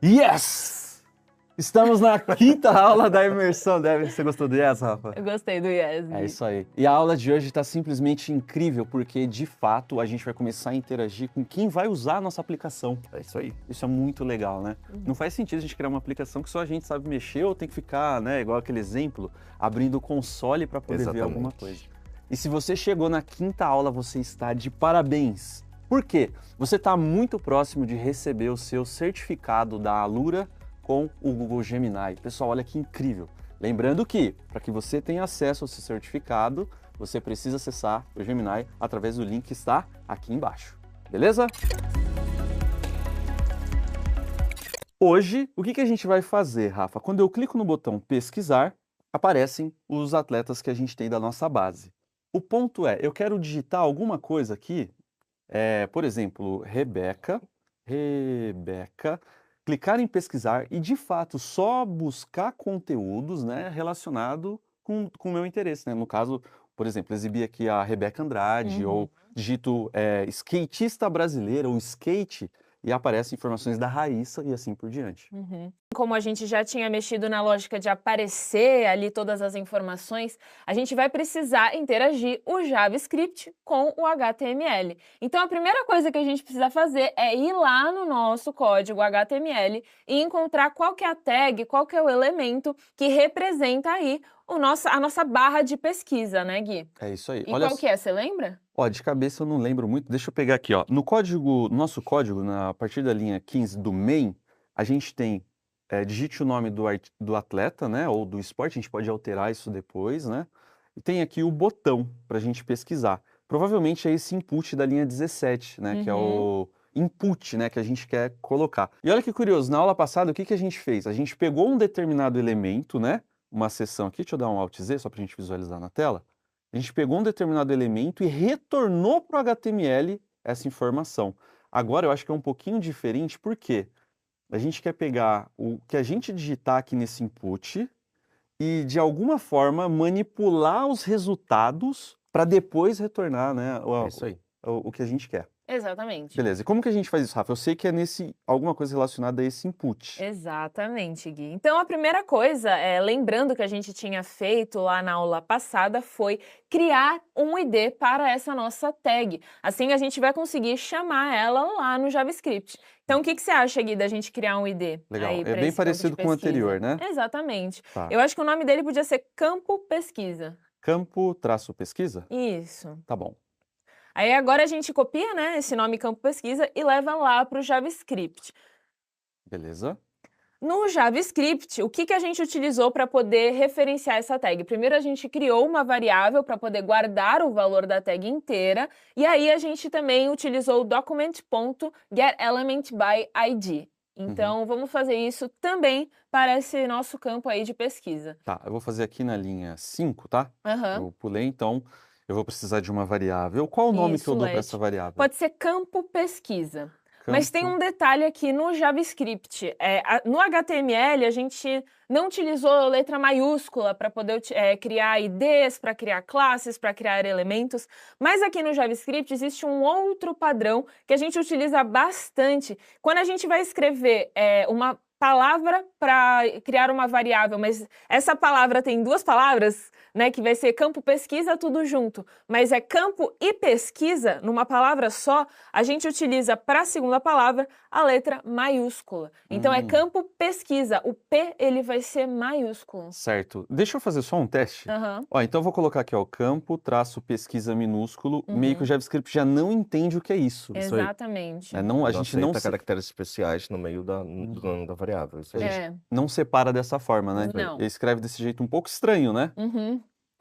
Yes! Estamos na quinta aula da imersão. Você gostou do Yes, Rafa? Eu gostei do Yes. É isso aí. E a aula de hoje está simplesmente incrível, porque de fato a gente vai começar a interagir com quem vai usar a nossa aplicação. É isso aí. Isso é muito legal, né? Não faz sentido a gente criar uma aplicação que só a gente sabe mexer ou tem que ficar, né, igual aquele exemplo, abrindo o console para poder ver alguma coisa. E se você chegou na quinta aula, você está de parabéns. Por quê? Você está muito próximo de receber o seu certificado da Alura com o Google Gemini. Pessoal, olha que incrível. Lembrando que, para que você tenha acesso ao seu certificado, você precisa acessar o Gemini através do link que está aqui embaixo. Beleza? Hoje, o que a gente vai fazer, Rafa? Quando eu clico no botão pesquisar, aparecem os atletas que a gente tem da nossa base. O ponto é, eu quero digitar alguma coisa aqui, por exemplo, Rebeca, clicar em pesquisar e, de fato, só buscar conteúdos, né, relacionado com o meu interesse, né? No caso, por exemplo, exibir aqui a Rebeca Andrade, ou digito skatista brasileira, ou skate, e aparecem informações da Raíssa e assim por diante. Como a gente já tinha mexido na lógica de aparecer ali todas as informações, a gente vai precisar interagir o JavaScript com o HTML. Então, a primeira coisa que a gente precisa fazer é ir lá no nosso código HTML e encontrar qual que é a tag, qual que é o elemento que representa aí a nossa barra de pesquisa, né, Gui? É isso aí. E qual que é, você lembra? Ó, de cabeça eu não lembro muito. Deixa eu pegar aqui, ó. No nosso código, a partir da linha 15 do main, a gente tem, digite o nome do atleta, né, ou do esporte, a gente pode alterar isso depois, né? E tem aqui o botão para a gente pesquisar. Provavelmente é esse input da linha 17, né, que é o input, né, que a gente quer colocar. E olha que curioso, na aula passada, o que a gente fez? A gente pegou um determinado elemento, né, uma seção aqui, deixa eu dar um Alt Z só para a gente visualizar na tela. A gente pegou um determinado elemento e retornou para o HTML essa informação. Agora eu acho que é um pouquinho diferente, porque a gente quer pegar o que a gente digitar aqui nesse input e, de alguma forma, manipular os resultados para depois retornar, né, o que a gente quer. Exatamente. Beleza, e como que a gente faz isso, Rafa? Eu sei que é alguma coisa relacionada a esse input. Exatamente, Gui. Então, a primeira coisa, lembrando que a gente tinha feito lá na aula passada, foi criar um ID para essa nossa tag. Assim, a gente vai conseguir chamar ela lá no JavaScript. Então, o que você acha, Gui, da gente criar um ID? Legal, aí é pra bem esse campo de parecido com o pesquisa? anterior, né? Exatamente. Tá. Eu acho que o nome dele podia ser Campo Pesquisa. Campo-pesquisa? Isso. Tá bom. Aí agora a gente copia, né, esse nome Campo Pesquisa e leva lá para o JavaScript. Beleza. No JavaScript, o que a gente utilizou para poder referenciar essa tag? Primeiro, a gente criou uma variável para poder guardar o valor da tag inteira, e aí a gente também utilizou o document.getElementById. Então, vamos fazer isso também para esse nosso campo aí de pesquisa. Tá, eu vou fazer aqui na linha 5, tá? Eu pulei, então eu vou precisar de uma variável. Qual o nome que eu dou para essa variável? Pode ser campo pesquisa. Mas tem um detalhe aqui no JavaScript. No HTML, a gente não utilizou letra maiúscula para poder criar IDs, para criar classes, para criar elementos. Mas aqui no JavaScript existe um outro padrão que a gente utiliza bastante. Quando a gente vai escrever uma palavra para criar uma variável, mas essa palavra tem duas palavras, né, que vai ser campo pesquisa tudo junto, mas é campo e pesquisa numa palavra só, a gente utiliza para a segunda palavra a letra maiúscula. Então é campo pesquisa, o P ele vai ser maiúsculo. Certo. Deixa eu fazer só um teste. Ó, então eu vou colocar aqui, ó, campo, traço, pesquisa minúsculo, meio que o JavaScript já não entende o que é isso. Exatamente. Não, a gente não aceita caracteres especiais no meio do nome da variável. Isso aí. A gente não separa dessa forma, né? Não. Ele escreve desse jeito um pouco estranho, né?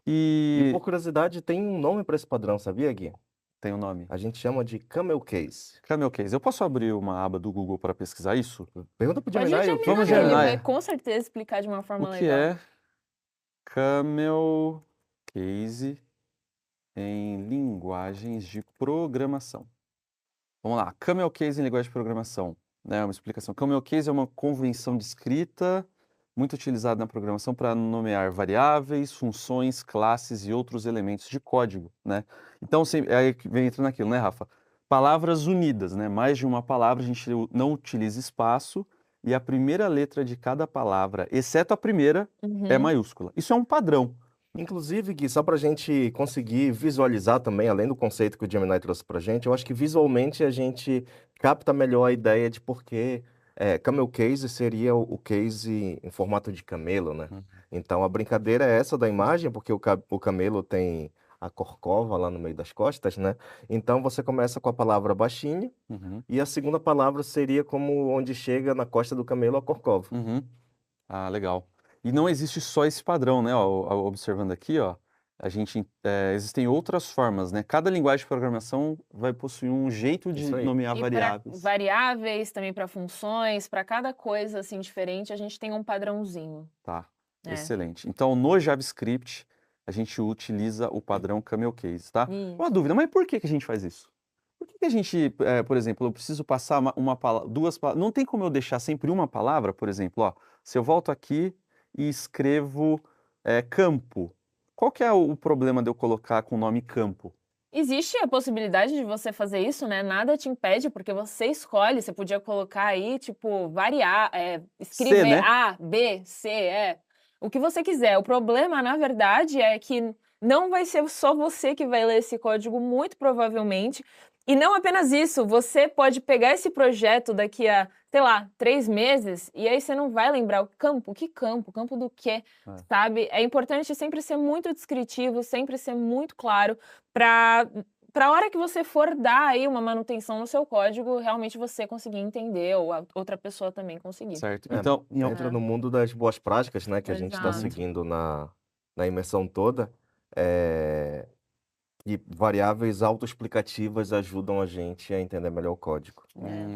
E por curiosidade, tem um nome para esse padrão, sabia, Gui? Tem um nome. A gente chama de Camel Case. Camel Case. Eu posso abrir uma aba do Google para pesquisar isso? Pergunta pro Pode Gemini. Vamos, Gemini, ele Gemini. vai com certeza explicar de uma forma O que legal. é Camel Case em linguagens de programação? Vamos lá. Camel Case em linguagem de programação. Né, uma explicação. Camel Case é uma convenção de escrita muito utilizada na programação para nomear variáveis, funções, classes e outros elementos de código, né? Então, aí vem entrando naquilo, né, Rafa? Palavras unidas, né? Mais de uma palavra, a gente não utiliza espaço e a primeira letra de cada palavra, exceto a primeira, é maiúscula. Isso é um padrão. Inclusive, Gui, só para a gente conseguir visualizar também, além do conceito que o Gemini trouxe para a gente, eu acho que visualmente a gente capta melhor a ideia de por que camel case seria o case em formato de camelo, né? Então, a brincadeira é essa da imagem, porque o camelo tem a corcova lá no meio das costas, né? Então, você começa com a palavra baixinho, e a segunda palavra seria como onde chega na costa do camelo a corcova. Ah, legal. E não existe só esse padrão, né? Ó, observando aqui, ó, existem outras formas, né? Cada linguagem de programação vai possuir um jeito de nomear variáveis. Variáveis, também para funções, para cada coisa assim diferente, a gente tem um padrãozinho. Tá, excelente. Então, no JavaScript, a gente utiliza o padrão camel case, tá? Uma dúvida, mas por que a gente faz isso? Por que a gente, por exemplo, eu preciso passar duas palavras? Não tem como eu deixar sempre uma palavra, por exemplo, ó, se eu volto aqui e escrevo campo, qual que é o problema de eu colocar com o nome campo? Existe a possibilidade de você fazer isso, né? Nada te impede, porque você escolhe. Você podia colocar aí, tipo, variar, escrever né? A, B, C, o que você quiser. O problema, na verdade, é que não vai ser só você que vai ler esse código, muito provavelmente. E não apenas isso, você pode pegar esse projeto daqui a, sei lá, 3 meses, e aí você não vai lembrar o campo. Que campo? Campo do quê? Sabe? É importante sempre ser muito descritivo, sempre ser muito claro, para a hora que você for dar aí uma manutenção no seu código, realmente você conseguir entender, ou a outra pessoa também conseguir. Certo. Então, entra no mundo das boas práticas, né, que a gente está seguindo na imersão toda. E variáveis autoexplicativas ajudam a gente a entender melhor o código.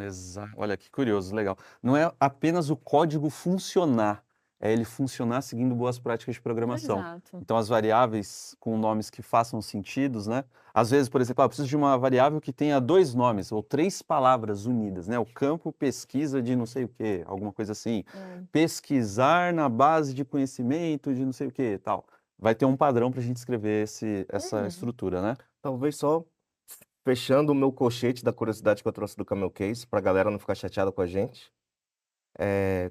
Exato. Olha que curioso, legal. Não é apenas o código funcionar, é ele funcionar seguindo boas práticas de programação. Exato. Então, as variáveis com nomes que façam sentidos, né? Às vezes, por exemplo, eu preciso de uma variável que tenha 2 nomes ou 3 palavras unidas, né? O campo pesquisa de não sei o quê, alguma coisa assim. Pesquisar na base de conhecimento de não sei o quê, tal. Vai ter um padrão para a gente escrever essa estrutura, né? Talvez só fechando o meu colchete da curiosidade que eu trouxe do Camel Case, para a galera não ficar chateada com a gente.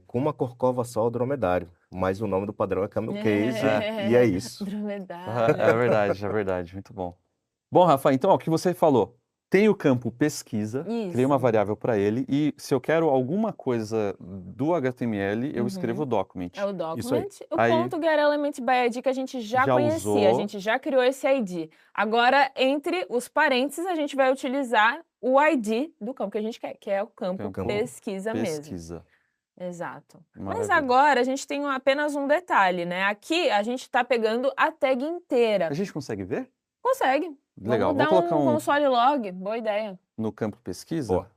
Com uma corcova só, o dromedário. Mas o nome do padrão é Camel Case, e é isso. Dromedário. É verdade, muito bom. Bom, Rafa, então, ó, o que você falou, tem o campo pesquisa, criei uma variável para ele, e se eu quero alguma coisa do HTML, eu escrevo document. É o Isso aí. document. O ponto getElementById que a gente já conhecia, usou. a gente já criou esse ID. Agora, entre os parênteses, a gente vai utilizar o ID do campo que a gente quer, que é o campo pesquisa mesmo. Exato. Mas agora a gente tem apenas um detalhe, né? Aqui a gente está pegando a tag inteira. A gente consegue ver? Consegue. Legal, Vamos vou colocar um console log, boa ideia. No campo pesquisa. Boa.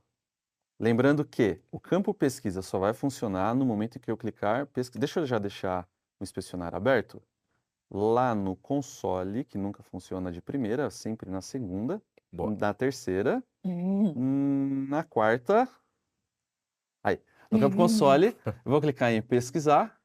Lembrando que o campo pesquisa só vai funcionar no momento em que eu clicar pesquisa. Deixa eu já deixar o inspecionar aberto. Lá no console, que nunca funciona de primeira, sempre na segunda, na terceira, na quarta. Aí, no campo console, eu vou clicar em pesquisar.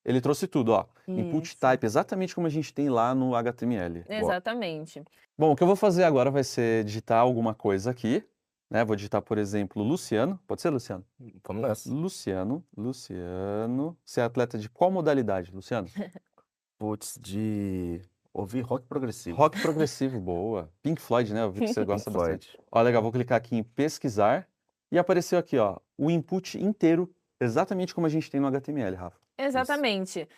Ele trouxe tudo, ó. Input type, exatamente como a gente tem lá no HTML. Exatamente. Bom, o que eu vou fazer agora vai ser digitar alguma coisa aqui, né? Vou digitar, por exemplo, Luciano. Pode ser, Luciano? Vamos nessa. Luciano. Você é atleta de qual modalidade, Luciano? Putz, de ouvir rock progressivo. Rock progressivo, boa. Pink Floyd, né? Eu vi que você gosta bastante. Ó, legal, vou clicar aqui em pesquisar e apareceu aqui, ó, o input inteiro, exatamente como a gente tem no HTML, Rafa. Exatamente.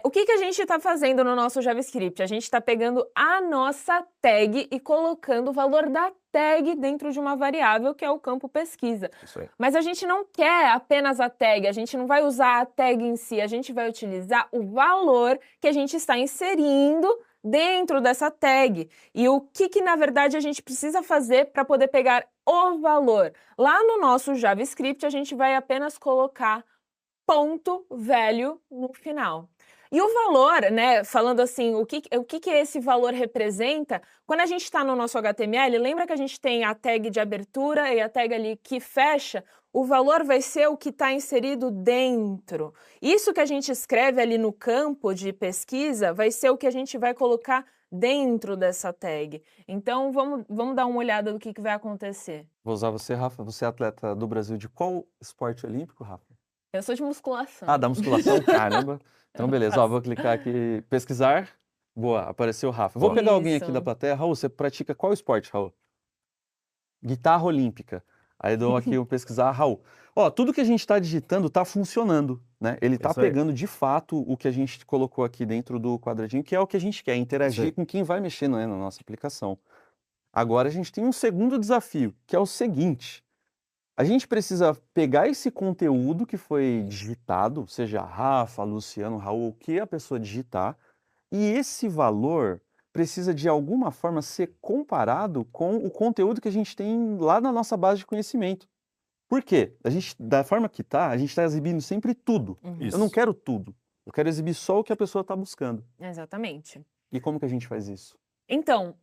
O que a gente está fazendo no nosso JavaScript? A gente está pegando a nossa tag e colocando o valor da tag dentro de uma variável que é o campo pesquisa. Isso aí. Mas a gente não quer apenas a tag, a gente não vai usar a tag em si, a gente vai utilizar o valor que a gente está inserindo dentro dessa tag. E o que na verdade a gente precisa fazer para poder pegar o valor? Lá no nosso JavaScript a gente vai apenas colocar ponto value no final. E o valor, né, falando assim, o que esse valor representa, quando a gente está no nosso HTML, lembra que a gente tem a tag de abertura e a tag ali que fecha? O valor vai ser o que está inserido dentro. Isso que a gente escreve ali no campo de pesquisa vai ser o que a gente vai colocar dentro dessa tag. Então, vamos dar uma olhada do que vai acontecer. Vou usar você, Rafa. Você é atleta do Brasil de qual esporte olímpico, Rafa? Eu sou de musculação. Ah, da musculação? Caramba. Então, beleza. Ó, vou clicar aqui, pesquisar. Boa, apareceu o Rafa. Vou pegar alguém aqui da Isso. plateia. Raul, você pratica qual esporte, Raul? Guitarra olímpica. Aí dou aqui o pesquisar, Raul. Ó, tudo que a gente está digitando está funcionando, né? Ele está Isso aí. pegando de fato o que a gente colocou aqui dentro do quadradinho, que é o que a gente quer, Isso interagir aí. com quem vai mexer, né, na nossa aplicação. Agora a gente tem um segundo desafio, que é o seguinte: a gente precisa pegar esse conteúdo que foi digitado, seja Rafa, Luciano, Raul, o que a pessoa digitar, e esse valor precisa de alguma forma ser comparado com o conteúdo que a gente tem lá na nossa base de conhecimento. Por quê? A gente, da forma que tá, a gente está exibindo sempre tudo. Uhum. Eu não Isso. quero tudo. Eu quero exibir só o que a pessoa está buscando. Exatamente. E como que a gente faz isso? Então,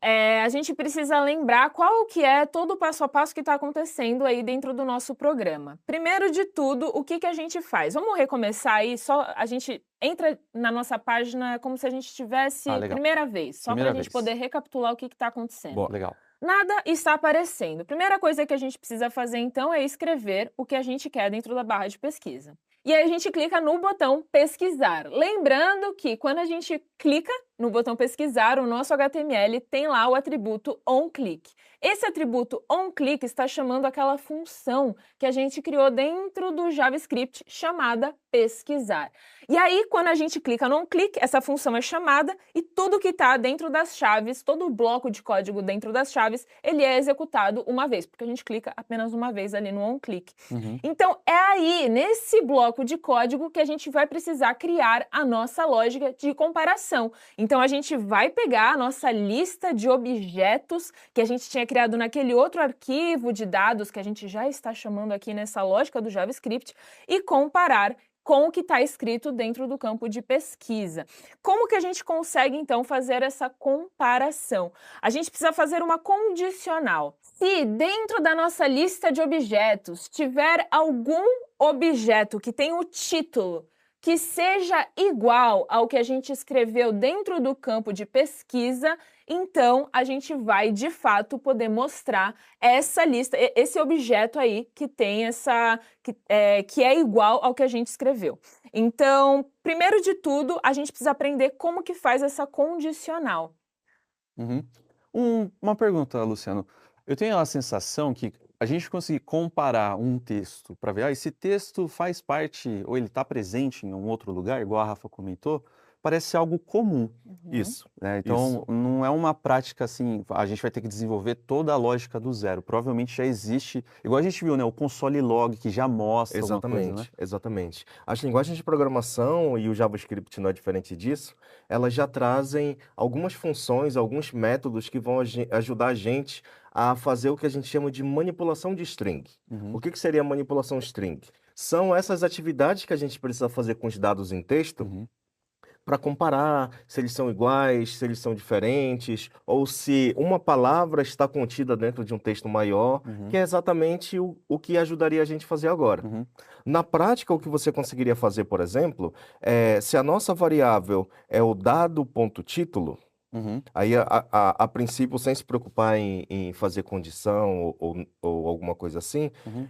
a gente precisa lembrar qual que é todo o passo a passo que está acontecendo aí dentro do nosso programa. Primeiro de tudo, o que a gente faz? Vamos recomeçar aí, só a gente entra na nossa página como se a gente estivesse legal. primeira vez, só para Primeira a gente vez. poder recapitular o que está acontecendo. Boa. Legal. Nada está aparecendo. Primeira coisa que a gente precisa fazer, então, é escrever o que a gente quer dentro da barra de pesquisa. E aí a gente clica no botão pesquisar. Lembrando que quando a gente clica no botão pesquisar, o nosso HTML tem lá o atributo onClick. Esse atributo onClick está chamando aquela função que a gente criou dentro do JavaScript chamada pesquisar. E aí, quando a gente clica no onClick, essa função é chamada e tudo que está dentro das chaves, todo o bloco de código dentro das chaves, ele é executado uma vez, porque a gente clica apenas uma vez ali no onClick. Uhum. Então, é aí, nesse bloco de código, que a gente vai precisar criar a nossa lógica de comparação. Então, a gente vai pegar a nossa lista de objetos que a gente tinha criado naquele outro arquivo de dados que a gente já está chamando aqui nessa lógica do JavaScript e comparar com o que está escrito dentro do campo de pesquisa. Como que a gente consegue, então, fazer essa comparação? A gente precisa fazer uma condicional. Se dentro da nossa lista de objetos tiver algum objeto que tem o título que seja igual ao que a gente escreveu dentro do campo de pesquisa, então a gente vai, de fato, poder mostrar essa lista, esse objeto aí que tem que é igual ao que a gente escreveu. Então, primeiro de tudo, a gente precisa aprender como que faz essa condicional. Uhum. Uma pergunta, Luciano. Eu tenho a sensação que a gente conseguir comparar um texto para ver, esse texto faz parte, ou ele está presente em um outro lugar, igual a Rafa comentou, parece algo comum, Isso. né? Então, não é uma prática assim, a gente vai ter que desenvolver toda a lógica do zero. Provavelmente já existe, igual a gente viu, né? O console log que já mostra alguma coisa, né? Exatamente, exatamente. As linguagens de programação e o JavaScript não é diferente disso, elas já trazem algumas funções, alguns métodos que vão ajudar a gente a fazer o que a gente chama de manipulação de string. Uhum. O que seria manipulação string? São essas atividades que a gente precisa fazer com os dados em texto Uhum. para comparar se eles são iguais, se eles são diferentes, ou se uma palavra está contida dentro de um texto maior, que é exatamente o que ajudaria a gente a fazer agora. Uhum. Na prática, o que você conseguiria fazer, por exemplo, é se a nossa variável é o dado.título, Uhum. aí a princípio, sem se preocupar em fazer condição ou alguma coisa assim, Uhum.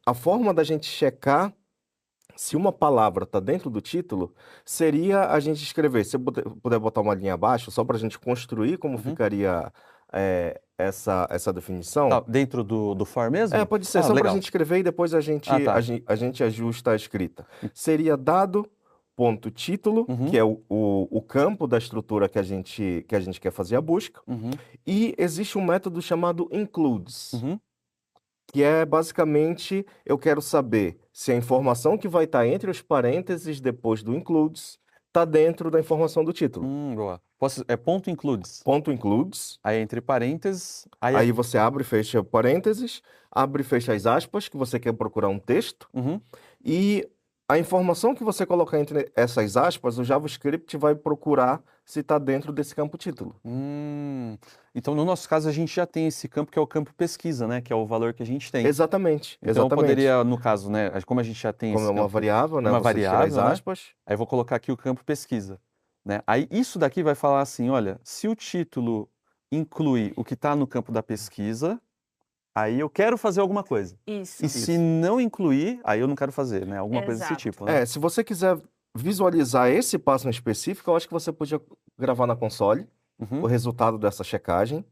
a forma da gente checar se uma palavra está dentro do título, seria a gente escrever. Se eu puder botar uma linha abaixo, só para a gente construir como ficaria essa definição. Tá dentro do for mesmo? Pode ser, só para a legal. gente escrever e depois a gente ajusta a escrita. Seria dado.título, Uhum. que é o campo da estrutura que a gente quer fazer a busca. Uhum. E existe um método chamado includes. Uhum. Que é basicamente, eu quero saber se a informação que vai estar entre os parênteses depois do includes está dentro da informação do título. Boa. É ponto includes. Ponto includes. Aí entre parênteses. Aí você abre e fecha parênteses, abre e fecha as aspas, que você quer procurar um texto. Uhum. E a informação que você colocar entre essas aspas, o JavaScript vai procurar se está dentro desse campo título. Então, no nosso caso, a gente já tem esse campo que é o campo pesquisa, né? Que é o valor que a gente tem. Exatamente. Então, eu poderia, no caso, né? Como a gente já tem Como esse é uma campo, variável, né? uma Você tira variável, as né? aspas. Aí eu vou colocar aqui o campo pesquisa, né? Aí isso daqui vai falar assim, olha, se o título inclui o que está no campo da pesquisa, aí eu quero fazer alguma coisa. Isso. E se não incluir, aí eu não quero fazer, né? Alguma coisa desse Exato. tipo, né? Se você quiser visualizar esse passo em específico, eu acho que você podia gravar na console o Uhum. resultado dessa checagem,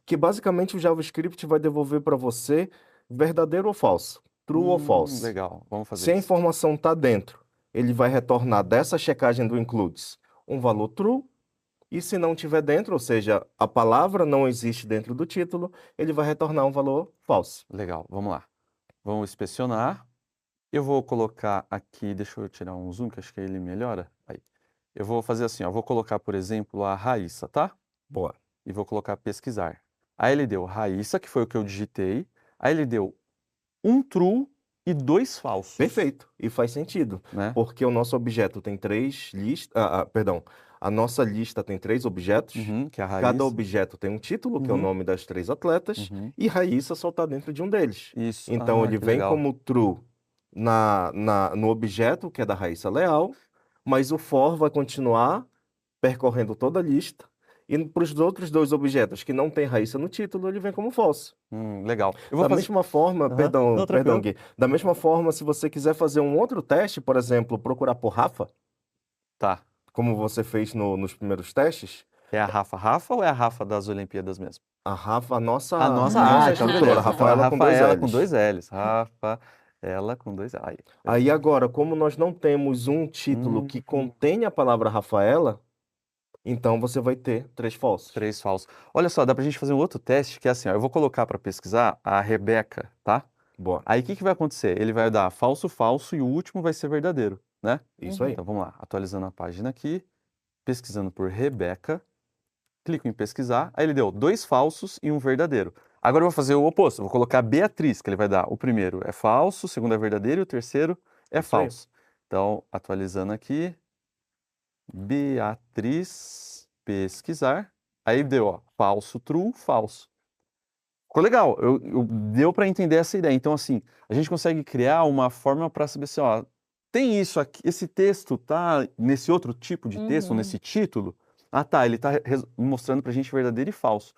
que basicamente o JavaScript vai devolver para você verdadeiro ou falso, true ou false. Legal, vamos Se fazer a isso. informação está dentro, ele vai retornar dessa checagem do includes um valor true, e se não tiver dentro, ou seja, a palavra não existe dentro do título, ele vai retornar um valor false. Legal, vamos lá. Vamos inspecionar. Eu vou colocar aqui, deixa eu tirar um zoom, que acho que ele melhora. Aí. Eu vou fazer assim, ó, vou colocar, por exemplo, a Raíssa, tá? Boa. E vou colocar pesquisar. Aí ele deu Raíssa, que foi o que eu digitei. Aí ele deu um true e 2 falsos. Perfeito. E faz sentido, Né? porque o nosso objeto tem 3 listas. Perdão. A nossa lista tem 3 objetos. Que é a Cada Raíssa. objeto tem um título, que é o Uhum. nome das 3 atletas, e Raíssa só está dentro de um deles. Isso. Então ele que vem legal. como true no objeto, que é da Raíssa Leal, mas o for vai continuar percorrendo toda a lista. E para os outros 2 objetos que não tem Raíssa no título, ele vem como falso. Legal. Eu vou Da fazer... mesma forma, Aham. perdão, Não, perdão, tranquilo. Gui. Da mesma forma, se você quiser fazer um outro teste, por exemplo, procurar por Rafa, Tá. como você fez nos primeiros testes, É a Rafa ou é a Rafa das Olimpíadas mesmo? a Rafa, a nossa então instrutora, beleza. Rafaela Então, com 2 Rafaela Ls. com 2 Ls. Rafaela com 2 Ls. Aí. Aí agora, como nós não temos um título que contém a palavra Rafaela, então você vai ter 3 falsos. 3 falsos. Olha só, dá pra gente fazer um outro teste que é assim, ó, eu vou colocar para pesquisar a Rebeca, tá? Boa. Aí o que vai acontecer? Ele vai dar falso, falso e o último vai ser verdadeiro, né? Isso aí. Então vamos lá, atualizando a página aqui, pesquisando por Rebeca, clico em pesquisar, aí ele deu 2 falsos e um verdadeiro. Agora eu vou fazer o oposto, eu vou colocar Beatriz, que ele vai dar o primeiro é falso, o segundo é verdadeiro e o terceiro é Isso aí. falso. Então, atualizando aqui, Beatriz, pesquisar, aí deu, ó, falso, true, falso. Ficou legal, deu para entender essa ideia. Então, assim, a gente consegue criar uma forma para saber assim, ó, tem isso aqui, esse texto tá nesse outro tipo de texto, nesse título? Ah, tá, ele tá mostrando pra gente verdadeiro e falso.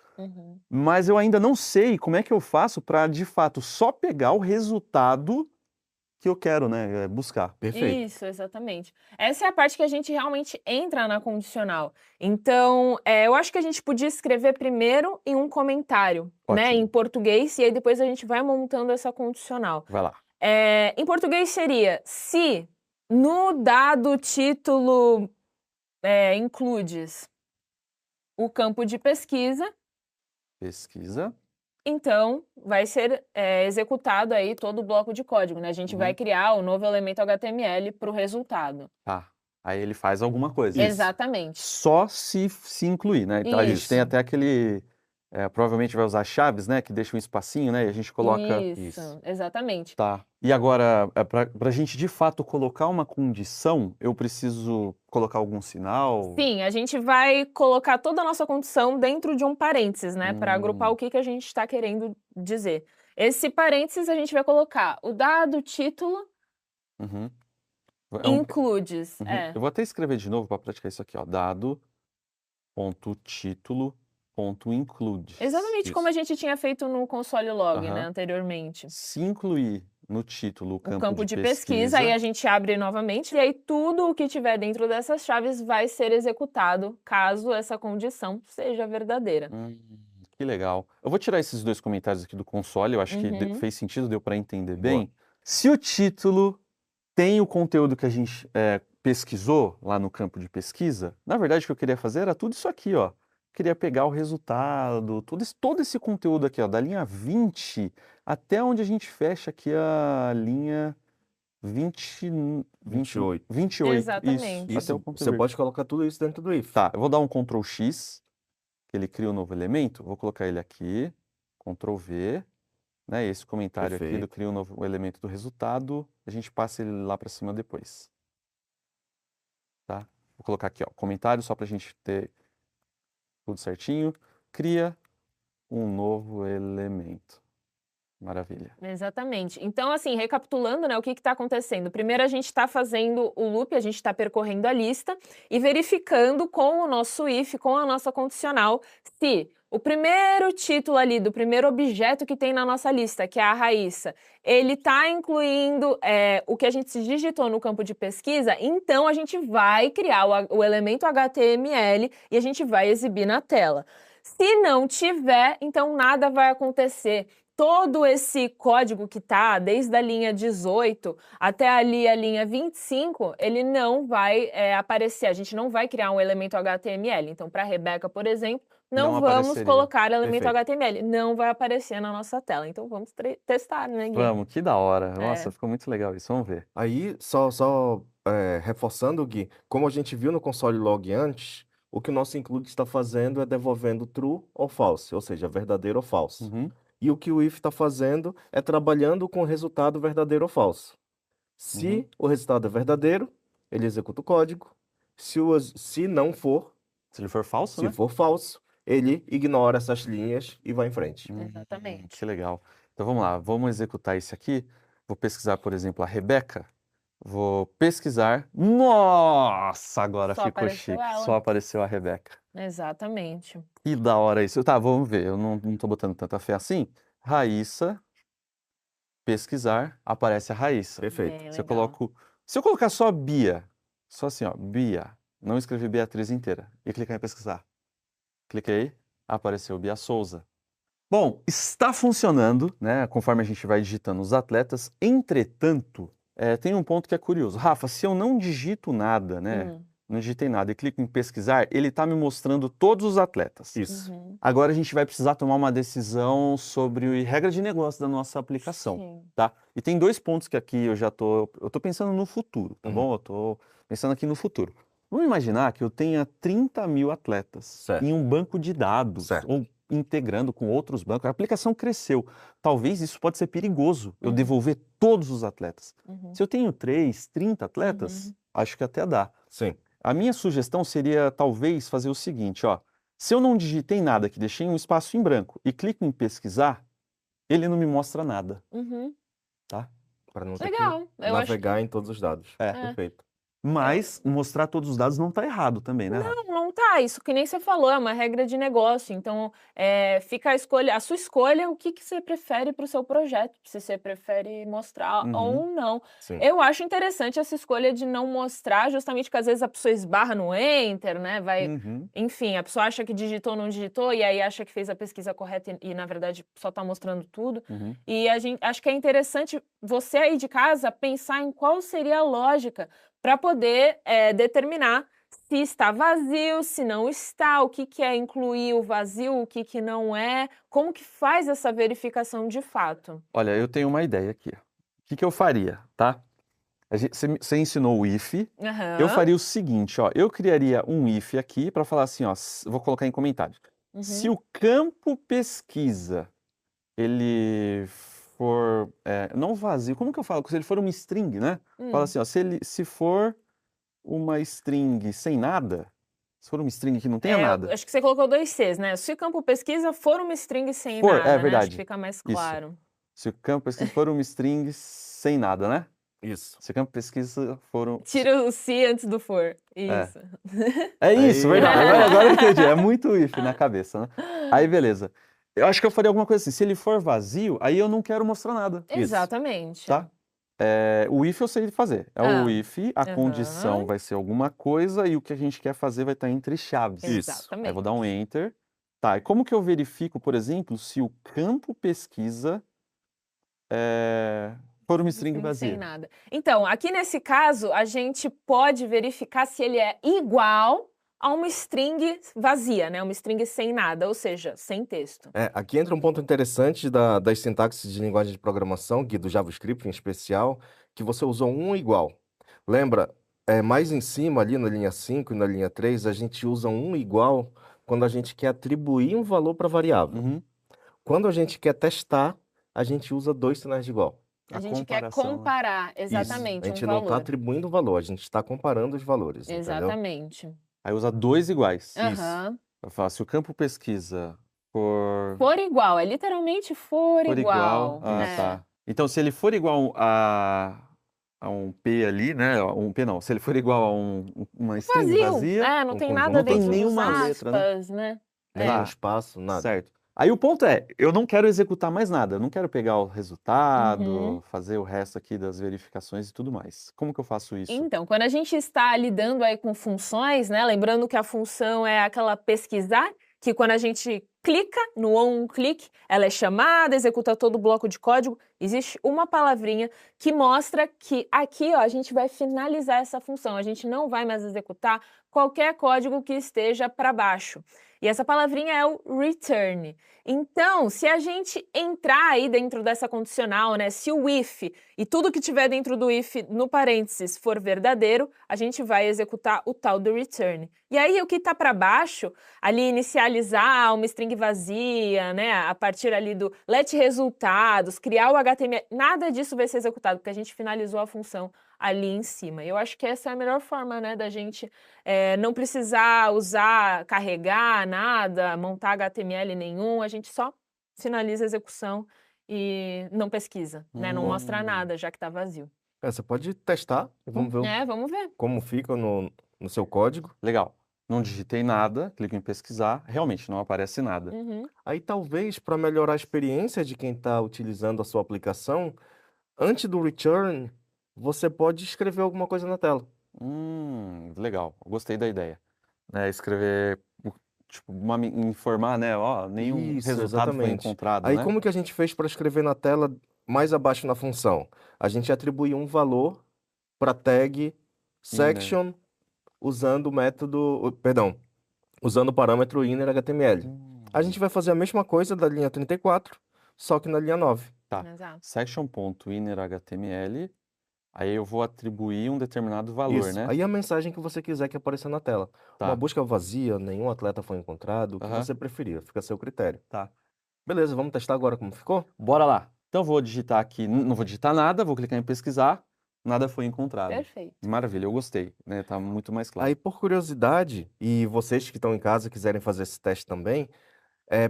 Mas eu ainda não sei como é que eu faço para, de fato, só pegar o resultado que eu quero, né, buscar. Perfeito. Isso, exatamente. Essa é a parte que a gente realmente entra na condicional. Então, eu acho que a gente podia escrever primeiro em um comentário, né, Ótimo. em português, e aí depois a gente vai montando essa condicional. Vai lá. Em português seria, se no dado título includes o campo de pesquisa, Pesquisa. então vai ser executado aí todo o bloco de código, né? A gente vai criar o novo elemento HTML para o resultado. Tá. Aí ele faz alguma coisa. Exatamente. Só se incluir, né? Então a gente tem Isso. até aquele... provavelmente vai usar chaves, né? Que deixa um espacinho, né? E a gente coloca... Isso, exatamente. Tá. E agora, para a gente de fato colocar uma condição, eu preciso colocar algum sinal? Sim, a gente vai colocar toda a nossa condição dentro de um parênteses, né? Para agrupar o que a gente está querendo dizer. Esse parênteses a gente vai colocar o dado título includes. Eu vou até escrever de novo para praticar isso aqui, ó. Dado.título.include. Exatamente como a gente tinha feito no console log, né, anteriormente. Se incluir no título o campo de pesquisa, aí a gente abre novamente, e aí tudo o que tiver dentro dessas chaves vai ser executado, caso essa condição seja verdadeira. Que legal. Eu vou tirar esses 2 comentários aqui do console, eu acho que fez sentido, deu para entender bem. Boa. Se o título tem o conteúdo que a gente pesquisou lá no campo de pesquisa, na verdade o que eu queria fazer era tudo isso aqui, ó. Queria pegar o resultado, todo esse conteúdo aqui, ó, da linha 20 até onde a gente fecha aqui a linha 28. Exatamente. Isso, até o Isso, ponto você verde. pode colocar tudo isso dentro do if. Tá, eu vou dar um Ctrl X, que ele cria um novo elemento, vou colocar ele aqui, Ctrl V, né? Esse comentário aqui Perfeito. do cria um novo elemento do resultado, a gente passa ele lá para cima depois. Tá? Vou colocar aqui, ó, comentário só para a gente ter tudo certinho. Cria um novo elemento. Maravilha. Exatamente. Então, assim, recapitulando, né, o que está acontecendo? Primeiro, a gente está fazendo o loop, a gente está percorrendo a lista e verificando com o nosso if, com a nossa condicional, se o primeiro título ali do primeiro objeto que tem na nossa lista, que é a Raíssa, ele está incluindo o que a gente digitou no campo de pesquisa, então a gente vai criar o elemento HTML e a gente vai exibir na tela. Se não tiver, então nada vai acontecer. Todo esse código que tá, desde a linha 18 até ali a linha 25, ele não vai aparecer. A gente não vai criar um elemento HTML. Então, para a Rebeca, por exemplo, não vamos apareceria. colocar elemento Perfeito. HTML. Não vai aparecer na nossa tela. Então, vamos testar, né, Gui? Vamos, que da hora. Nossa, ficou muito legal isso. Vamos ver. Aí, reforçando, Gui, como a gente viu no console log antes, o que o nosso include está fazendo é devolvendo true ou false, ou seja, verdadeiro ou falso. Uhum. E o que o if está fazendo é trabalhando com o resultado verdadeiro ou falso. Se o resultado é verdadeiro, ele executa o código. Se não for, Se ele for falso, se né? for falso, ele ignora essas linhas e vai em frente. Exatamente. Que legal. Então vamos lá, vamos executar isso aqui. Vou pesquisar, por exemplo, a Rebeca. Vou pesquisar. Nossa, agora Só ficou apareceu chique. ela. Só apareceu a Rebeca. Exatamente. Que da hora isso. Tá, vamos ver. Eu não tô botando tanta fé assim. Raíssa, pesquisar, aparece a Raíssa. Perfeito. Bem Se eu legal. coloco, se eu colocar só Bia, só assim, ó, Bia, não escrever Beatriz inteira, e clicar em pesquisar. Cliquei, apareceu Bia Souza. Bom, está funcionando, né, conforme a gente vai digitando os atletas. Entretanto, tem um ponto que é curioso. Rafa, se eu não digito nada, né, não digitei nada e clico em pesquisar, ele está me mostrando todos os atletas. Isso. Agora a gente vai precisar tomar uma decisão sobre regra de negócio da nossa aplicação, Sim. tá? E tem dois pontos que aqui eu tô pensando no futuro, tá Uhum. bom? Eu tô pensando aqui no futuro. Vamos imaginar que eu tenha 30 mil atletas Certo. em um banco de dados, Certo. ou integrando com outros bancos. A aplicação cresceu. Talvez isso pode ser perigoso, eu devolver todos os atletas. Se eu tenho 30 atletas, acho que até dá. Sim. A minha sugestão seria, talvez, fazer o seguinte, ó. Se eu não digitei nada, que deixei um espaço em branco, e clico em pesquisar, ele não me mostra nada, tá? Para não ter Legal. que Eu acho navegar em todos os dados. É. Perfeito. Mas mostrar todos os dados não está errado também, né, Rafa? Não tá, isso que nem você falou, é uma regra de negócio, então fica a sua escolha, o que você prefere para o seu projeto, se você prefere mostrar ou não. Sim. Eu acho interessante essa escolha de não mostrar, justamente porque às vezes a pessoa esbarra no Enter, né, enfim, a pessoa acha que digitou, não digitou, e aí acha que fez a pesquisa correta e na verdade só está mostrando tudo. E acho que é interessante você aí de casa pensar em qual seria a lógica para poder determinar se está vazio, se não está, o que é incluir o vazio, o que não é, como que faz essa verificação de fato? Olha, eu tenho uma ideia aqui. O que eu faria, tá? Você ensinou o if, eu faria o seguinte, ó, eu criaria um if aqui para falar assim, ó, vou colocar em comentário. Se o campo pesquisa, ele for, não vazio, como que eu falo? Se ele for uma string, né? Fala assim, ó, se for uma string sem nada, se for uma string que não tenha nada. Acho que você colocou 2 Cs, né? Se o campo pesquisa for uma string sem nada, né? Verdade. Acho que fica mais claro. Isso. Se o campo pesquisa for uma string sem nada, né? Isso. Se o campo pesquisa for um... Tira o se antes do for. Isso. É isso, verdade. Agora eu entendi. É muito if na cabeça, né? Aí, beleza. Eu acho que eu faria alguma coisa assim. Se ele for vazio, aí eu não quero mostrar nada. Exatamente. Tá? O if eu sei fazer. O if, a condição vai ser alguma coisa e o que a gente quer fazer vai estar entre chaves. Exatamente. Aí eu vou dar um enter. Tá, e como que eu verifico, por exemplo, se o campo pesquisa for uma string vazia? Sem nada. Então, aqui nesse caso, a gente pode verificar se ele é igual a uma string vazia, né? Uma string sem nada, ou seja, sem texto. Aqui entra um ponto interessante das sintaxes de linguagem de programação, Gui, do JavaScript em especial, que você usou um igual. Lembra, mais em cima, ali na linha 5 e na linha 3, a gente usa um igual quando a gente quer atribuir um valor para a variável. Quando a gente quer testar, a gente usa 2 sinais de igual. A gente quer comparar, exatamente, a gente um não valor. está atribuindo valor, a gente está comparando os valores, Exatamente. entendeu? Aí usa 2 iguais. Aham. Eu falo, se o campo pesquisa For igual, é literalmente for For igual. igual. Ah, É. tá. Então, se ele for igual a um P ali, né? Um P não. Se ele for igual a uma string Vazio. vazia, É, não um tem conjunto nada não tem dentro dos nenhuma letra, né? aspas, né? Nenhum Tá. espaço, nada. Certo. Aí o ponto é, eu não quero executar mais nada, eu não quero pegar o Uhum. resultado, fazer o resto aqui das verificações e tudo mais. Como que eu faço isso? Então, quando a gente está lidando aí com funções, né? Lembrando que a função é aquela pesquisar, que quando a gente clica no onClick, ela é chamada, executa todo o bloco de código. Existe uma palavrinha que mostra que aqui, ó, a gente vai finalizar essa função. A gente não vai mais executar qualquer código que esteja para baixo. E essa palavrinha é o return. Então, se a gente entrar aí dentro dessa condicional, né, se o if e tudo que tiver dentro do if no parênteses for verdadeiro, a gente vai executar o tal do return. E aí o que está para baixo, ali inicializar uma string vazia, né, a partir ali do let resultados, criar o HTML, nada disso vai ser executado, porque a gente finalizou a função ali em cima. Eu acho que essa é a melhor forma, né, da gente não precisar usar, carregar nada, montar HTML nenhum, a gente só finaliza a execução e não pesquisa, né? Não mostra nada, já que está vazio. Você pode testar e vamos ver Vamos ver. como fica no seu código. Legal. Não digitei nada, clico em pesquisar, realmente não aparece nada. Aí talvez para melhorar a experiência de quem está utilizando a sua aplicação, antes do return, você pode escrever alguma coisa na tela. Legal, gostei da ideia. Né, escrever, tipo, informar, né? Ó, nenhum Isso, resultado foi exatamente. encontrado, Aí né? como que a gente fez para escrever na tela mais abaixo na função? A gente atribuiu um valor para tag section usando o método, perdão, usando o parâmetro inner.html. A gente vai fazer a mesma coisa da linha 34, só que na linha 9. Tá. Exato. Section.inner.html, aí eu vou atribuir um determinado valor, Isso. né? Aí a mensagem que você quiser que apareça na tela. Tá. Uma busca vazia, nenhum atleta foi encontrado, o que você preferir, fica a seu critério. Tá. Beleza, vamos testar agora como ficou? Bora lá. Então vou digitar aqui, não vou digitar nada, vou clicar em pesquisar, nada foi encontrado. Perfeito. Maravilha, eu gostei, né? Tá muito mais claro. Aí, por curiosidade, e vocês que estão em casa quiserem fazer esse teste também,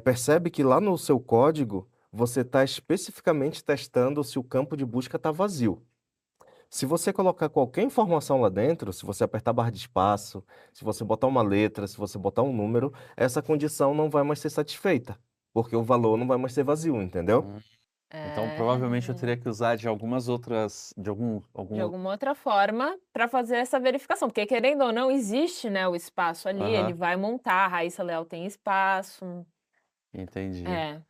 percebe que lá no seu código você está especificamente testando se o campo de busca está vazio. Se você colocar qualquer informação lá dentro, se você apertar barra de espaço, se você botar uma letra, se você botar um número, essa condição não vai mais ser satisfeita, porque o valor não vai mais ser vazio, entendeu? Então, provavelmente eu teria que usar de algumas outras, de algum... De alguma outra forma para fazer essa verificação, porque querendo ou não, existe, né, o espaço ali, ele vai montar, a Raíssa Leal tem espaço. Entendi. É.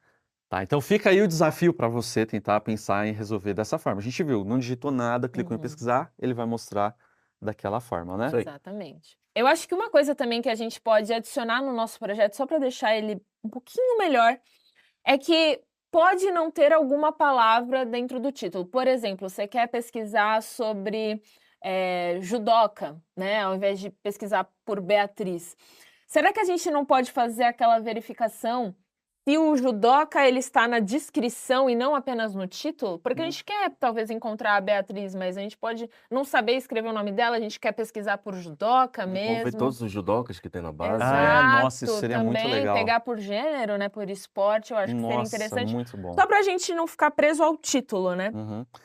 Tá, então fica aí o desafio para você tentar pensar em resolver dessa forma. A gente viu, não digitou nada, clicou em pesquisar, ele vai mostrar daquela forma, né? Isso aí. Exatamente. Eu acho que uma coisa também que a gente pode adicionar no nosso projeto, só para deixar ele um pouquinho melhor, é que pode não ter alguma palavra dentro do título. Por exemplo, você quer pesquisar sobre judoca, né? Ao invés de pesquisar por Beatriz. Será que a gente não pode fazer aquela verificação se o judoca ele está na descrição e não apenas no título? Porque a gente quer talvez encontrar a Beatriz, mas a gente pode não saber escrever o nome dela, a gente quer pesquisar por judoca Vamos ver mesmo. todos os judocas que tem na base. Exato, nossa, isso seria muito também legal. pegar por gênero, né, por esporte, eu acho que seria Nossa, interessante. muito bom. Só pra gente não ficar preso ao título, né?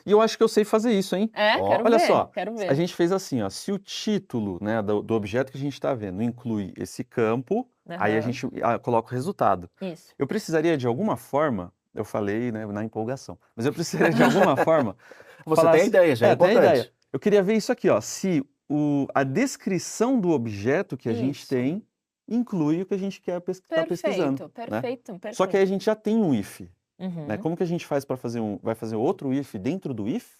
E eu acho que eu sei fazer isso, hein? Quero Olha ver, só, quero ver. a gente fez assim, ó, se o título, né, do objeto que a gente está vendo inclui esse campo, aí a gente coloca o resultado. Isso. Eu precisaria de alguma forma, eu falei, né, na empolgação, mas eu precisaria de alguma forma... Você falar tem a assim- ideia, já é tem a importante. ideia. Eu queria ver isso aqui, ó, se a descrição do objeto que a gente Isso. tem inclui o que a gente quer tá pesquisando. Perfeito, Né? perfeito. Só que aí a gente já tem um if. Uhum. Né? Como que a gente faz para fazer vai fazer outro if dentro do if?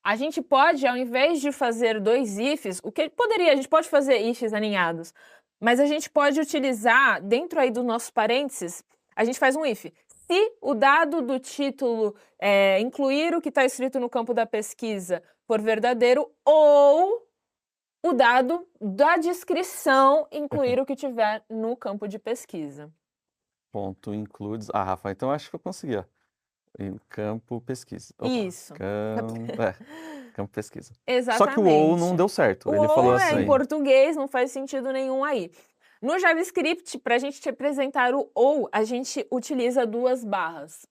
A gente pode, ao invés de fazer dois ifs, a gente pode fazer ifs alinhados, mas a gente pode utilizar, dentro aí dos nossos parênteses, a gente faz um if. Se o dado do título incluir o que está escrito no campo da pesquisa for verdadeiro, ou o dado da descrição incluir o que tiver no campo de pesquisa. Ponto includes... Ah, Rafa, então acho que eu consegui, ó. Em campo pesquisa. Opa, Isso. Campo pesquisa. Exatamente. Só que o ou não deu certo. O Ele falou ou assim. em português, não faz sentido nenhum aí. No JavaScript, para a gente representar o ou, a gente utiliza duas barras.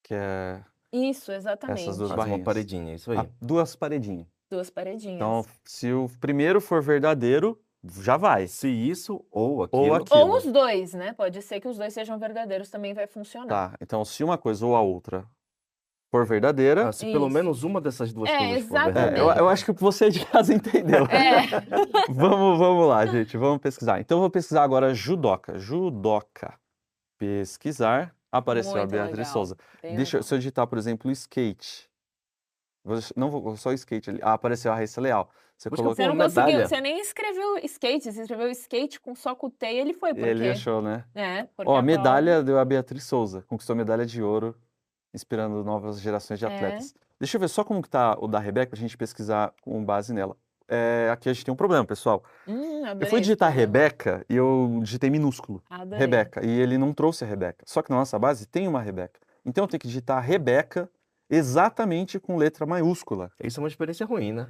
Que é Isso, essas exatamente. duas Faz uma barrinhas. paredinha, isso aí. Duas paredinhas. Duas paredinhas. Então, se o primeiro for verdadeiro, já vai. Se isso ou Ou aquilo. aquilo. Ou os dois, né? Pode ser que os dois sejam verdadeiros, também vai funcionar. Tá, então se uma coisa ou a outra for verdadeira... Se pelo Isso. menos uma dessas duas coisas for exatamente. verdadeira. eu acho que você de casa entendeu. Vamos lá, gente, vamos pesquisar. Então, eu vou pesquisar agora judoca. Judoca. Pesquisar. Apareceu a Muito Beatriz legal, Souza. bem Deixa, legal. se eu digitar, por exemplo, skate. Não vou, só skate ali. Apareceu a Raíssa Leal. Você Busca colocou... Você não uma conseguiu, medalha. você nem escreveu skate, você escreveu skate com só com o T e ele foi, porque... Ele achou, né? Porque Ó, a a medalha deu a Beatriz Souza. Conquistou medalha de ouro, inspirando novas gerações de atletas. Deixa eu ver só como que tá o da Rebeca, pra gente pesquisar com base nela. Aqui a gente tem um problema, pessoal. Eu adorei fui esse digitar problema. Rebeca e eu digitei minúsculo. Adorei. Rebeca. E ele não trouxe a Rebeca. Só que na nossa base tem uma Rebeca. Então eu tenho que digitar Rebeca exatamente com letra maiúscula. Isso é uma experiência ruim, né?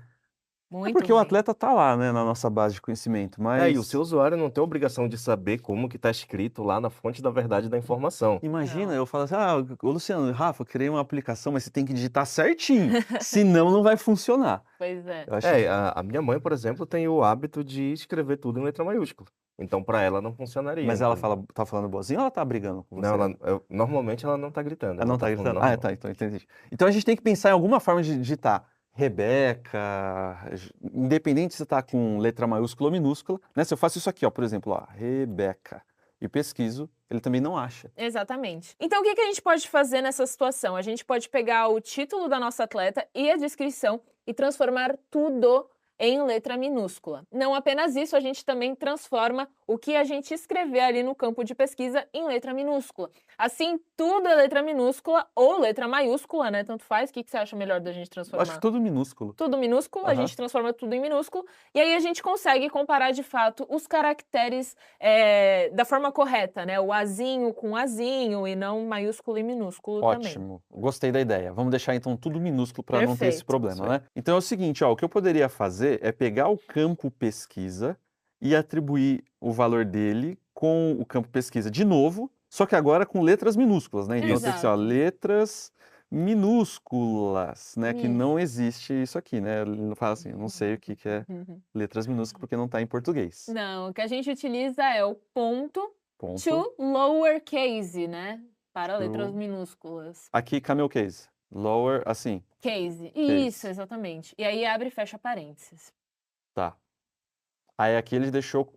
Muito Porque o ruim. atleta tá lá, né, na nossa base de conhecimento. Mas E o seu usuário não tem obrigação de saber como que tá escrito lá na fonte da verdade da informação. imagina, Não. eu falo assim, ô Luciano, Rafa, eu criei uma aplicação, mas você tem que digitar certinho, senão não vai funcionar. Pois é. Eu acho A minha mãe, por exemplo, tem o hábito de escrever tudo em letra maiúscula. Então, para ela não funcionaria. Mas ela entendeu? tá falando boazinha ou ela tá brigando com você? Não, normalmente ela não tá gritando. Ela não tá falando gritando? normal. Tá, então entendi. Então a gente tem que pensar em alguma forma de digitar Rebeca, independente se tá com letra maiúscula ou minúscula, né? Se eu faço isso aqui, ó, por exemplo, ó, Rebeca, e pesquiso, ele também não acha. Exatamente. Então, o que a gente pode fazer nessa situação? A gente pode pegar o título da nossa atleta e a descrição e transformar tudo em letra minúscula. Não apenas isso, a gente também transforma o que a gente escrever ali no campo de pesquisa em letra minúscula. Assim, tudo é letra minúscula ou letra maiúscula, né? Tanto faz. O que você acha melhor da gente Eu transformar? acho tudo minúsculo. Tudo minúsculo, a Aham. gente transforma tudo em minúsculo, e aí a gente consegue comparar de fato os caracteres da forma correta, né? O azinho com azinho e não maiúsculo e minúsculo também. Ótimo, gostei da ideia. Vamos deixar então tudo minúsculo para não ter esse Perfeito. problema, Isso aí. né? Então é o seguinte, ó, o que eu poderia fazer é pegar o campo pesquisa e atribuir o valor dele com o campo pesquisa de novo, só que agora com letras minúsculas, né? Então tem que ser, ó, Exato. letras minúsculas, né? Que Isso. não existe isso aqui, né? Ele não fala assim, eu não sei o que que é letras minúsculas porque não tá em português. Não, o que a gente utiliza é o ponto Ponto. to lowercase, né? Para letras To- minúsculas. Aqui, camel case. Lower, assim, Case. Isso, exatamente. E aí abre e fecha parênteses. tá. Aí aqui ele deixou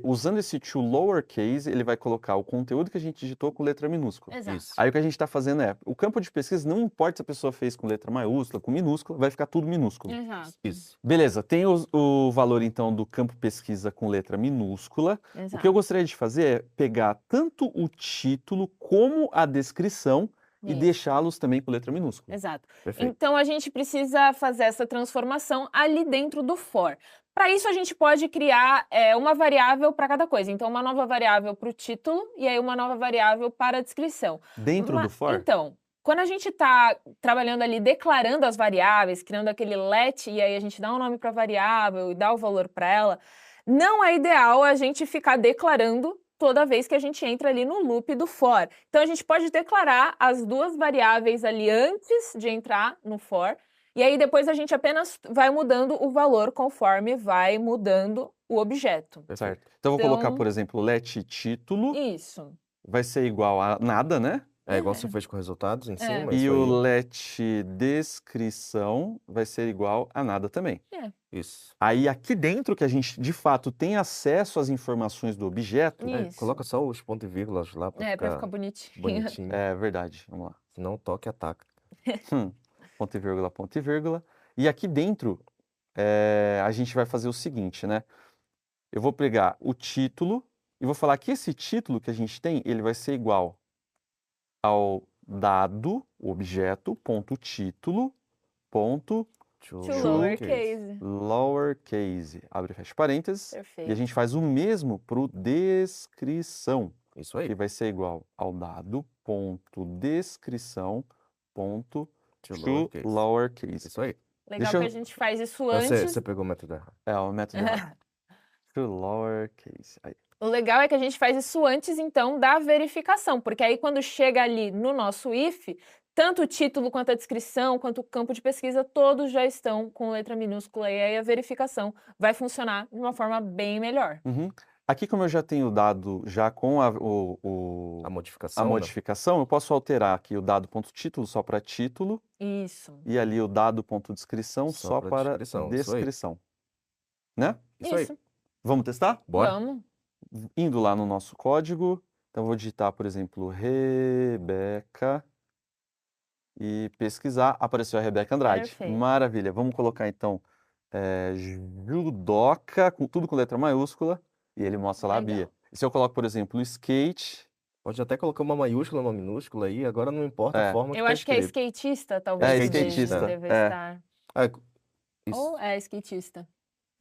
usando esse to lowercase, ele vai colocar o conteúdo que a gente digitou com letra minúscula. Exato. Isso. Aí o que a gente está fazendo é, o campo de pesquisa, não importa se a pessoa fez com letra maiúscula, com minúscula, vai ficar tudo minúsculo. Exato. Isso. Beleza, tem o valor então do campo pesquisa com letra minúscula. O que eu Exato. gostaria de fazer é pegar tanto o título como a descrição e Isso. deixá-los também com letra minúscula. Exato. Perfeito. Então a gente precisa fazer essa transformação ali dentro do for. Para isso a gente pode criar uma variável para cada coisa. Então uma nova variável para o título e aí uma nova variável para a descrição. Dentro do for? Então, quando a gente está trabalhando ali, declarando as variáveis, criando aquele let, e aí a gente dá um nome para a variável e dá o valor para ela, não é ideal a gente ficar declarando toda vez que a gente entra ali no loop do for. Então, a gente pode declarar as duas variáveis ali antes de entrar no for, e aí depois a gente apenas vai mudando o valor conforme vai mudando o objeto. Certo. Então eu vou colocar, Então- por exemplo, let título Isso. vai ser igual a nada, né? É igual você fez com resultados em cima. E isso o aí. let descrição vai ser igual a nada também. Isso. Aí aqui dentro que a gente de fato tem acesso às informações do objeto, Isso. Coloca só os pontos e vírgulas lá para Pra ficar ficar bonitinho. bonitinho. é verdade, vamos lá. Senão toque e ataca. Ponto e vírgula, ponto e vírgula. E aqui dentro a gente vai fazer o seguinte, né? Eu vou pegar o título e vou falar que esse título que a gente tem, ele vai ser igual ao dado, o objeto, ponto título, ponto To lowercase. lowercase, abre e fecha parênteses, Perfeito. e a gente faz o mesmo para o descrição, Isso aí. que vai ser igual ao dado, ponto descrição, ponto To to lowercase. lowercase. Isso aí. Legal Deixa eu- que a gente faz isso Você, antes. você pegou o método errado. É o método errado. To lowercase. Aí. O legal é que a gente faz isso antes, então, da verificação, porque aí quando chega ali no nosso if, tanto o título quanto a descrição, quanto o campo de pesquisa, todos já estão com letra minúscula e aí a verificação vai funcionar de uma forma bem melhor. Uhum. Aqui, como eu já tenho dado já com a A a modificação, né? modificação, eu posso alterar aqui o dado.título só para título Isso. e ali o dado.descrição Só só pra para descrição, isso aí. descrição, né? Isso aí. Isso. Vamos testar? Bora? Vamos. Indo lá no nosso código, então vou digitar, por exemplo, Rebeca e pesquisar, apareceu a Rebeca Andrade. Perfeito. Maravilha. Vamos colocar então judoca, tudo com letra maiúscula, e ele mostra lá a Legal. Bia. E se eu coloco, por exemplo, skate, Pode até colocar uma maiúscula, uma minúscula aí, agora não importa a forma que Eu tá acho que é escrito. skatista, talvez, que skatista, deva é. estar. Ah, isso. Ou é skatista.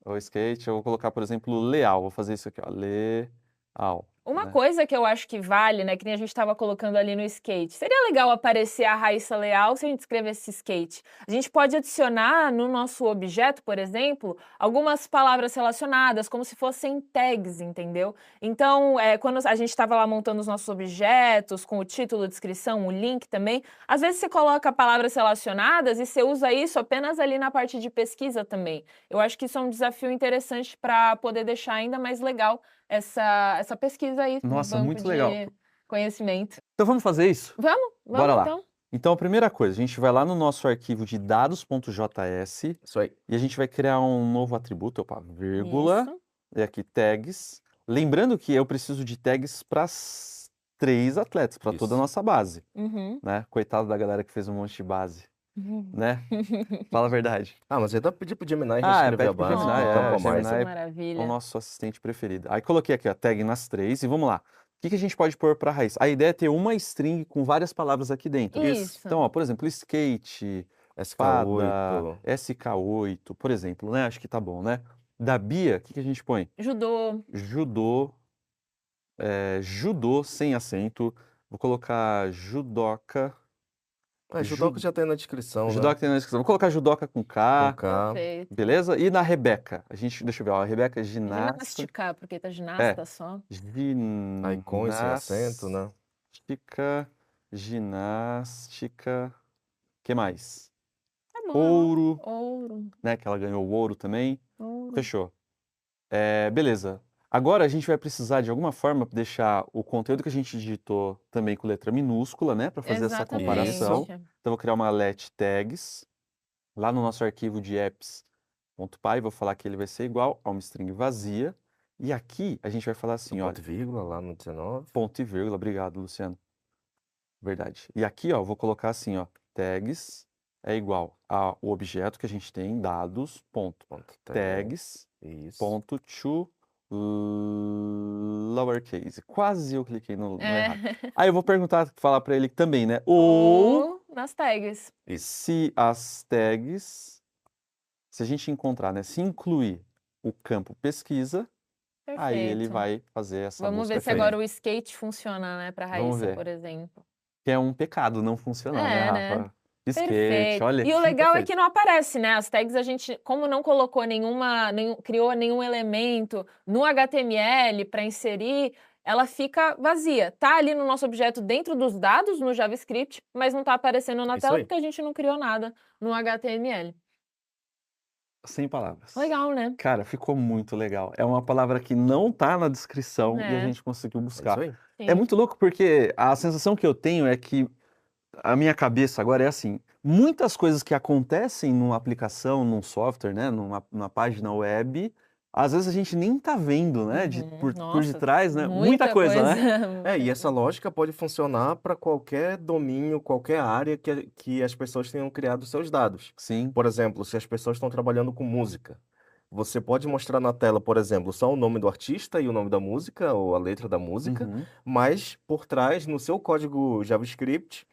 ou skate, eu vou colocar, por exemplo, leal. Vou fazer isso aqui, ó, leal. Uma né? coisa que eu acho que vale, né, que nem a gente estava colocando ali no skate, seria legal aparecer a Raíssa Leal se a gente escrevesse skate. A gente pode adicionar no nosso objeto, por exemplo, algumas palavras relacionadas, como se fossem tags, entendeu? Então, quando a gente estava lá montando os nossos objetos, com o título, descrição, o link também, às vezes você coloca palavras relacionadas e você usa isso apenas ali na parte de pesquisa também. Eu acho que isso é um desafio interessante para poder deixar ainda mais legal essa pesquisa aí no Nossa, banco muito de legal. conhecimento. Então vamos fazer isso? Vamos Bora lá. então. Então, a primeira coisa, a gente vai lá no nosso arquivo de dados.js Isso aí. e a gente vai criar um novo atributo, opa, vírgula, Isso. e aqui tags. Lembrando que eu preciso de tags para 3 atletas, para toda a Isso. nossa base, Uhum. né? Coitado da galera que fez um monte de base, né? Fala a verdade. Ah, mas ainda pedir pro Gemini Ah, reescrever pede a pro base, Gemini, um é, campo a o mais. Gemini Nossa, é maravilha. o nosso assistente preferido. Aí coloquei aqui, ó, tag nas 3 e vamos lá. O que a gente pode pôr para raiz? A ideia é ter uma string com várias palavras aqui dentro. Isso. Então, ó, por exemplo, skate, espada, SK8. SK8, por exemplo, né? Acho que tá bom, né? Da Bia, o que a gente põe? Judô. Judô, judô sem acento. Vou colocar judoca. Ah, judoca já tem na descrição, né? Judoca tem na descrição. Vou colocar judoca com K. Com K. Perfeito. Beleza? E na Rebeca? deixa eu ver, ó, a Rebeca é ginasta. Ginástica, porque tá ginasta só. Aí com e sem acento, né? Ginástica. Que mais? Tá bom. Ouro, Ouro. né? Que ela ganhou o ouro também. Ouro. Fechou. Beleza. Agora a gente vai precisar de alguma forma deixar o conteúdo que a gente digitou também com letra minúscula, né? Para fazer essa Exatamente. comparação. Então eu vou criar uma let tags lá no nosso arquivo de apps.py. Vou falar que ele vai ser igual a uma string vazia. E aqui a gente vai falar assim, ó. Ponto e vírgula lá no 19. Ponto e vírgula, obrigado, Luciano. Verdade. E aqui, ó, vou colocar assim, ó, tags é igual ao objeto que a gente tem, dados, ponto, tags, Isso. ponto to lowercase. Quase eu cliquei no errado. Aí eu vou falar para ele também, né? Ou nas tags. Se as tags, se a gente encontrar, né? Se incluir o campo pesquisa, Perfeito. aí ele vai fazer essa busca. Vamos ver se agora o skate funciona, né, para Raíssa, por exemplo. Que é um pecado não funcionar, né, Rafa? Skate, Perfeito. olha E o legal é que não aparece, né? As tags a gente, como não colocou criou nenhum elemento no HTML para inserir, ela fica vazia. Tá ali no nosso objeto dentro dos dados no JavaScript, mas não tá aparecendo na tela porque a gente não criou nada no HTML. Sem palavras. Legal, né? Cara, ficou muito legal. É uma palavra que não tá na descrição e a gente conseguiu buscar. É muito louco porque a sensação que eu tenho é que a minha cabeça agora é assim, muitas coisas que acontecem numa aplicação, num software, né, numa página web, às vezes a gente nem tá vendo, né, por detrás, né, muita coisa, né? E essa lógica pode funcionar para qualquer domínio, qualquer área que as pessoas tenham criado seus dados. Sim. Por exemplo, se as pessoas estão trabalhando com música, você pode mostrar na tela, por exemplo, só o nome do artista e o nome da música, ou a letra da música, mas por trás, no seu código JavaScript,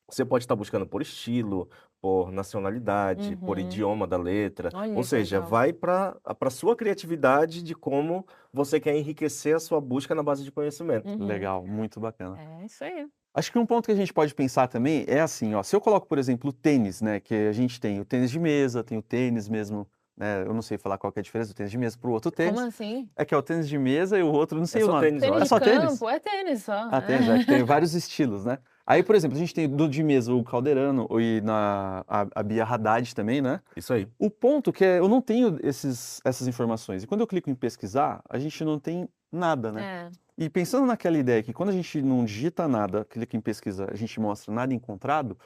você pode estar buscando por estilo, por nacionalidade, por idioma da letra. Olha, ou seja, legal. vai para a sua criatividade de como você quer enriquecer a sua busca na base de conhecimento. Legal, muito bacana. É isso aí. Acho que um ponto que a gente pode pensar também é assim, ó, se eu coloco, por exemplo, o tênis, né, que a gente tem o tênis de mesa, tem o tênis mesmo né? Eu não sei falar qual que é a diferença do tênis de mesa para o outro tênis. Como assim? É que é o tênis de mesa e o outro, não sei É o só nome. tênis, eu Tênis acho. de só tênis? campo, é tênis só. Ah, tênis, é que tem vários estilos, né? Aí, por exemplo, a gente tem do de mesa o Calderano e a Bia Haddad também, né? Isso aí. O ponto que é, eu não tenho essas informações. E quando eu clico em pesquisar, a gente não tem nada, né? É. E pensando naquela ideia que quando a gente não digita nada, clica em pesquisa, a gente mostra nada encontrado,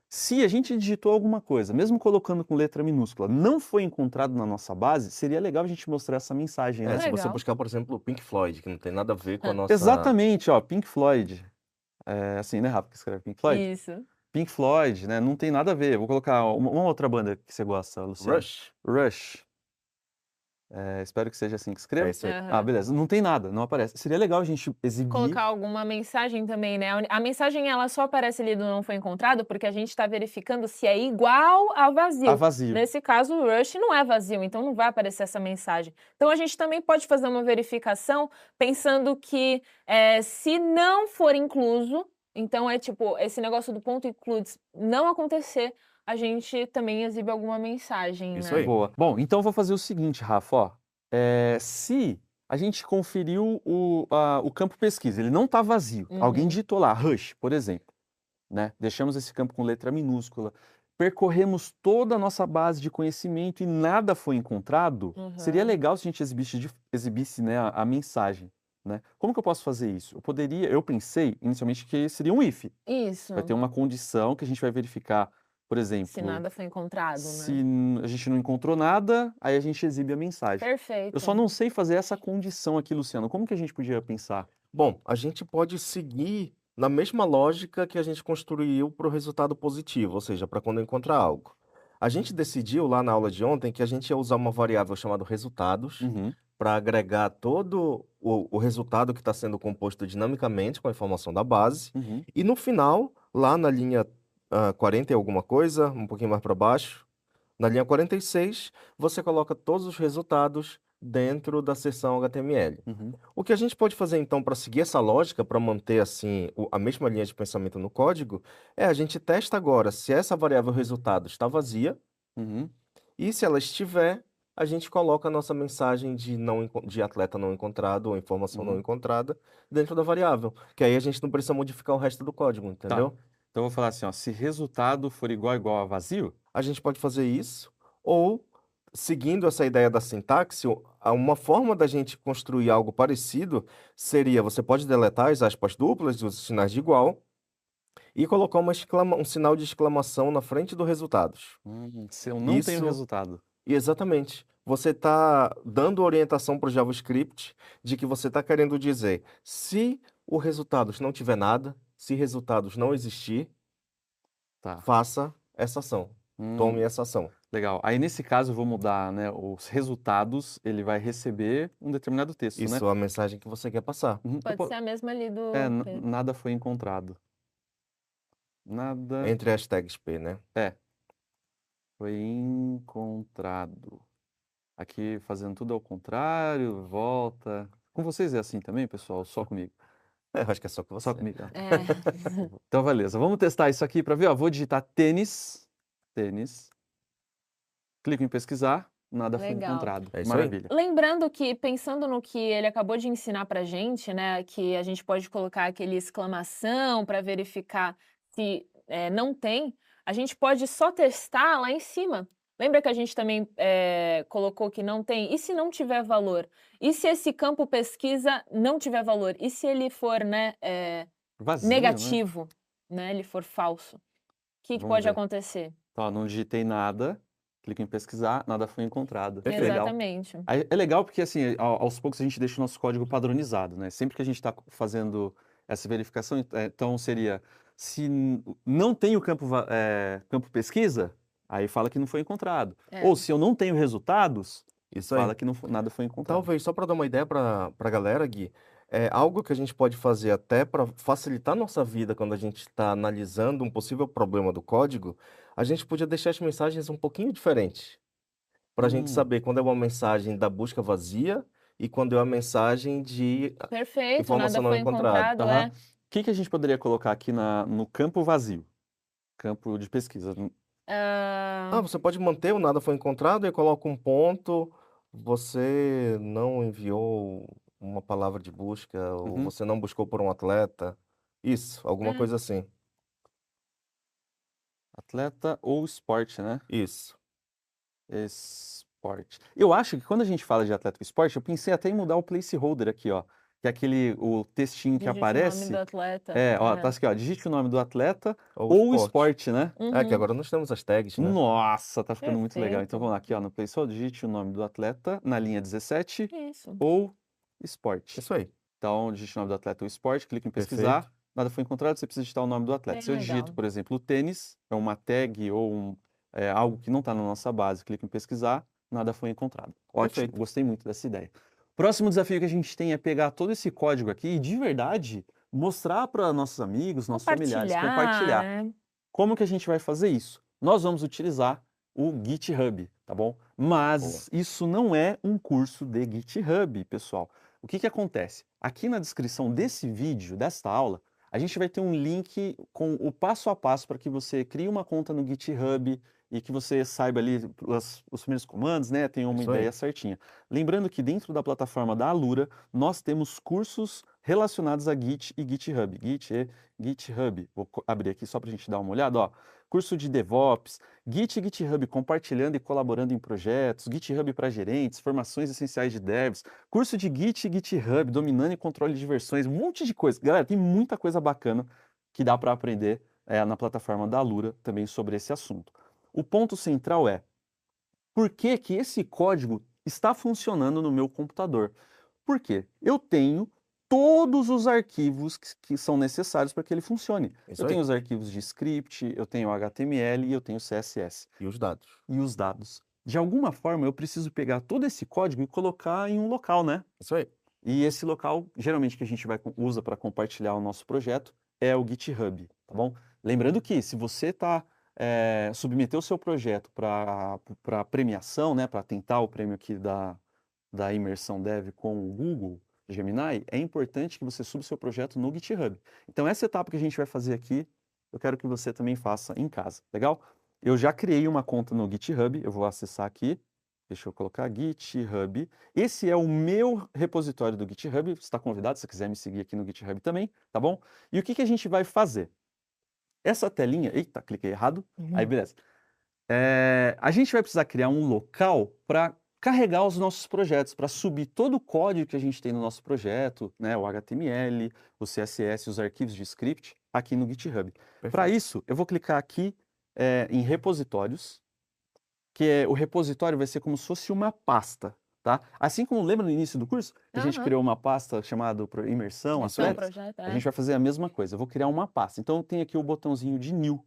se a gente digitou alguma coisa, mesmo colocando com letra minúscula, não foi encontrado na nossa base, seria legal a gente mostrar essa mensagem, né? Se você Legal. buscar, por exemplo, o Pink Floyd, que não tem nada a ver com a nossa... Exatamente, ó, Pink Floyd. É assim, né, Rafa, que escreve Pink Floyd? Isso. Pink Floyd, né? Não tem nada a ver. Vou colocar uma outra banda que você gosta, Luciano. Rush. Rush. Espero que seja assim que escreva. É isso aí. Ah, beleza. Não tem nada, não aparece. Seria legal a gente exibir. Colocar alguma mensagem também, né? A mensagem ela só aparece ali do não foi encontrado porque a gente está verificando se é igual ao vazio. A vazio. Nesse caso, o Rush não é vazio, então não vai aparecer essa mensagem. Então a gente também pode fazer uma verificação pensando que se não for incluso, então é tipo, esse negócio do ponto includes não acontecer, a gente também exibe alguma mensagem, Isso né? aí. Boa. Bom, então eu vou fazer o seguinte, Rafa, ó. Se a gente conferiu o campo pesquisa, ele não está vazio. Uhum. Alguém digitou lá, Rush, por exemplo, né? Deixamos esse campo com letra minúscula. Percorremos toda a nossa base de conhecimento e nada foi encontrado. Uhum. Seria legal se a gente exibisse, né, a mensagem, né? Como que eu posso fazer isso? Eu pensei inicialmente que seria um if. Isso. Vai ter uma condição que a gente vai verificar, por exemplo, Se nada foi encontrado, se né? a gente não encontrou nada, aí a gente exibe a mensagem. Perfeito. Eu só não sei fazer essa condição aqui, Luciano. Como que a gente podia pensar? Bom, a gente pode seguir na mesma lógica que a gente construiu para o resultado positivo, ou seja, para quando encontrar algo. A gente decidiu lá na aula de ontem que a gente ia usar uma variável chamada resultados para agregar todo o resultado que está sendo composto dinamicamente com a informação da base. E no final, lá na linha 40 e alguma coisa, um pouquinho mais para baixo, na linha 46, você coloca todos os resultados dentro da seção HTML. O que a gente pode fazer então para seguir essa lógica, para manter assim a mesma linha de pensamento no código, a gente testa agora se essa variável resultado está vazia e se ela estiver, a gente coloca a nossa mensagem de atleta não encontrado ou informação não encontrada dentro da variável, que aí a gente não precisa modificar o resto do código, entendeu? Tá. Então eu vou falar assim, ó, se resultado for igual a vazio, a gente pode fazer isso, ou, seguindo essa ideia da sintaxe, uma forma da gente construir algo parecido seria, você pode deletar as aspas duplas e os sinais de igual, e colocar um sinal de exclamação na frente do resultados. Se eu não tenho Isso- resultado. Exatamente. Você está dando orientação para o JavaScript de que você está querendo dizer, se o resultados não tiver nada, se resultados não existir, Tá. faça essa ação. Tome essa ação. Legal. Aí nesse caso eu vou mudar, né, os resultados, ele vai receber um determinado texto, né? Isso é a mensagem que você quer passar. Pode ser a mesma ali do... Pedro. Nada foi encontrado. Nada Entre as tags P, né? foi encontrado. Aqui fazendo tudo ao contrário, volta. Com vocês é assim também, pessoal? Só comigo? Eu acho que é só com você. Só comigo. É. Então, beleza. Vamos testar isso aqui para ver. Ó, vou digitar tênis. Clico em pesquisar. Nada foi Legal. encontrado. É isso aí. Maravilha. Lembrando que, pensando no que ele acabou de ensinar pra gente, né, que a gente pode colocar aquele exclamação para verificar se não tem, a gente pode só testar lá em cima. Lembra que a gente também colocou que não tem? E se não tiver valor? E se esse campo pesquisa não tiver valor? E se ele for, né, Vazio, negativo, né, ele for falso? O que Vamos pode ver. acontecer? Ó, não digitei nada. Clico em pesquisar. Nada foi encontrado. Perfeito. Exatamente. Aí é legal porque, assim, aos poucos a gente deixa o nosso código padronizado, né? Sempre que a gente está fazendo essa verificação, então seria, se não tem o campo pesquisa, aí fala que não foi encontrado. Ou se eu não tenho resultados, Isso aí. fala que nada foi encontrado. Talvez, só para dar uma ideia para a galera, Gui, algo que a gente pode fazer até para facilitar nossa vida quando a gente está analisando um possível problema do código, a gente podia deixar as mensagens um pouquinho diferentes. Para a gente saber quando é uma mensagem da busca vazia e quando é uma mensagem de Perfeito, informação nada não foi encontrado, encontrada. Aham. O que a gente poderia colocar aqui no campo vazio? Campo de pesquisa. Ah, você pode manter o nada foi encontrado e coloca um ponto. Você não enviou uma palavra de busca, ou Uhum. você não buscou por um atleta. Isso, alguma Hum, coisa assim. Atleta ou esporte, né? Isso. Esporte. Eu acho que quando a gente fala de atleta ou esporte, eu pensei até em mudar o placeholder aqui, ó. Que é o textinho que digite o nome do aparece. atleta. É, ó, tá É. aqui, ó. Digite o nome do atleta Ou ou esporte. esporte, né? É que Uhum, agora nós temos as tags, né? Nossa, tá ficando muito legal. Então perfeito. vamos lá, aqui, ó, no placeholder, digite o nome do atleta na linha 17 Isso. ou esporte. Isso aí. Então, digite o nome do atleta ou esporte, clique em pesquisar. Perfeito. Nada foi encontrado, você precisa digitar o nome do atleta. Bem Se eu digito, legal. por exemplo, o tênis, é uma tag ou algo que não está na nossa base, clique em pesquisar, nada foi encontrado. Ótimo, Perfeito. gostei muito dessa ideia. Próximo desafio que a gente tem é pegar todo esse código aqui e, de verdade, mostrar para nossos amigos, nossos familiares, Compartilhar, compartilhar. né? Como que a gente vai fazer isso? Nós vamos utilizar o GitHub, tá bom? Boa. Mas isso não é um curso de GitHub, pessoal. O que que acontece? Aqui na descrição desse vídeo, desta aula, a gente vai ter um link com o passo a passo para que você crie uma conta no GitHub e que você saiba ali os primeiros comandos, né? Tenha uma Isso ideia aí. certinha. Lembrando que dentro da plataforma da Alura, nós temos cursos relacionados a Git e GitHub. Git e GitHub. Vou abrir aqui só para a gente dar uma olhada, ó. Curso de DevOps, Git e GitHub compartilhando e colaborando em projetos, GitHub para gerentes, formações essenciais de devs, curso de Git e GitHub, dominando e controle de versões, um monte de coisa. Galera, tem muita coisa bacana que dá para aprender na plataforma da Alura também sobre esse assunto. O ponto central é por que que esse código está funcionando no meu computador? Por quê? Eu tenho todos os arquivos que são necessários para que ele funcione. Eu Isso tenho aí. os arquivos de script, eu tenho HTML e eu tenho CSS. E os dados. E os dados. De alguma forma, eu preciso pegar todo esse código e colocar em um local, né? Isso aí. E esse local, geralmente, que a gente usa para compartilhar o nosso projeto é o GitHub, tá bom? Lembrando que se você submeteu o seu projeto para premiação, né, para tentar o prêmio aqui da Imersão Dev com o Google Gemini, é importante que você suba o seu projeto no GitHub. Então, essa etapa que a gente vai fazer aqui, eu quero que você também faça em casa, legal? Eu já criei uma conta no GitHub, eu vou acessar aqui. Deixa eu colocar GitHub. Esse é o meu repositório do GitHub. Você está convidado, se você quiser me seguir aqui no GitHub também, tá bom? E o que que a gente vai fazer? Essa telinha... Eita, cliquei errado. Aí, Uhum. beleza. A gente vai precisar criar um local para carregar os nossos projetos, para subir todo o código que a gente tem no nosso projeto, né? O HTML, o CSS, os arquivos de script, aqui no GitHub. Para Perfeito. isso, eu vou clicar aqui em repositórios, o repositório vai ser como se fosse uma pasta, tá? Assim como lembra no início do curso, que a gente Aham. criou uma pasta chamada Imersão, Esse é um Perfeito. Atletas, projeto, a é. gente vai fazer a mesma coisa. Eu vou criar uma pasta. Então, tem aqui o botãozinho de New.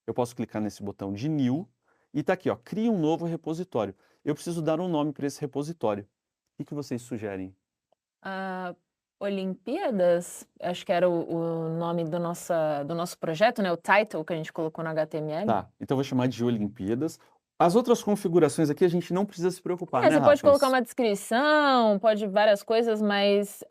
Eu posso clicar nesse botão de New e tá aqui, ó, cria um novo repositório. Eu preciso dar um nome para esse repositório. O que vocês sugerem? Ah, Olimpíadas, acho que era o nome do nosso projeto, né? O title que a gente colocou no HTML. Tá, então eu vou chamar de Olimpíadas. As outras configurações aqui a gente não precisa se preocupar, né, Você pode Rafa? colocar uma descrição, pode várias coisas, mas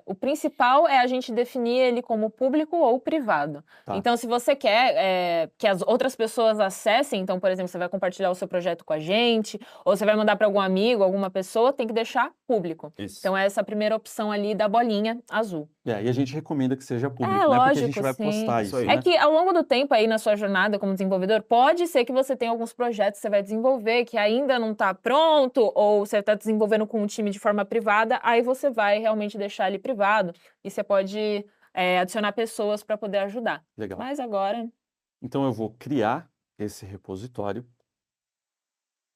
o principal é a gente definir ele como público ou privado. Tá. Então, se você quer que as outras pessoas acessem, então, por exemplo, você vai compartilhar o seu projeto com a gente, ou você vai mandar para algum amigo, alguma pessoa, tem que deixar público. Isso. Então, é essa a primeira opção ali da bolinha azul. E a gente recomenda que seja público, né? Porque a Lógico, gente vai sim. postar Isso isso, aí. né? É que ao longo do tempo aí na sua jornada como desenvolvedor, pode ser que você tenha alguns projetos que você vai desenvolver que ainda não está pronto, ou você está desenvolvendo com um time de forma privada, aí você vai realmente deixar ele privado e você pode adicionar pessoas para poder ajudar. Legal. Mas agora... Então eu vou criar esse repositório.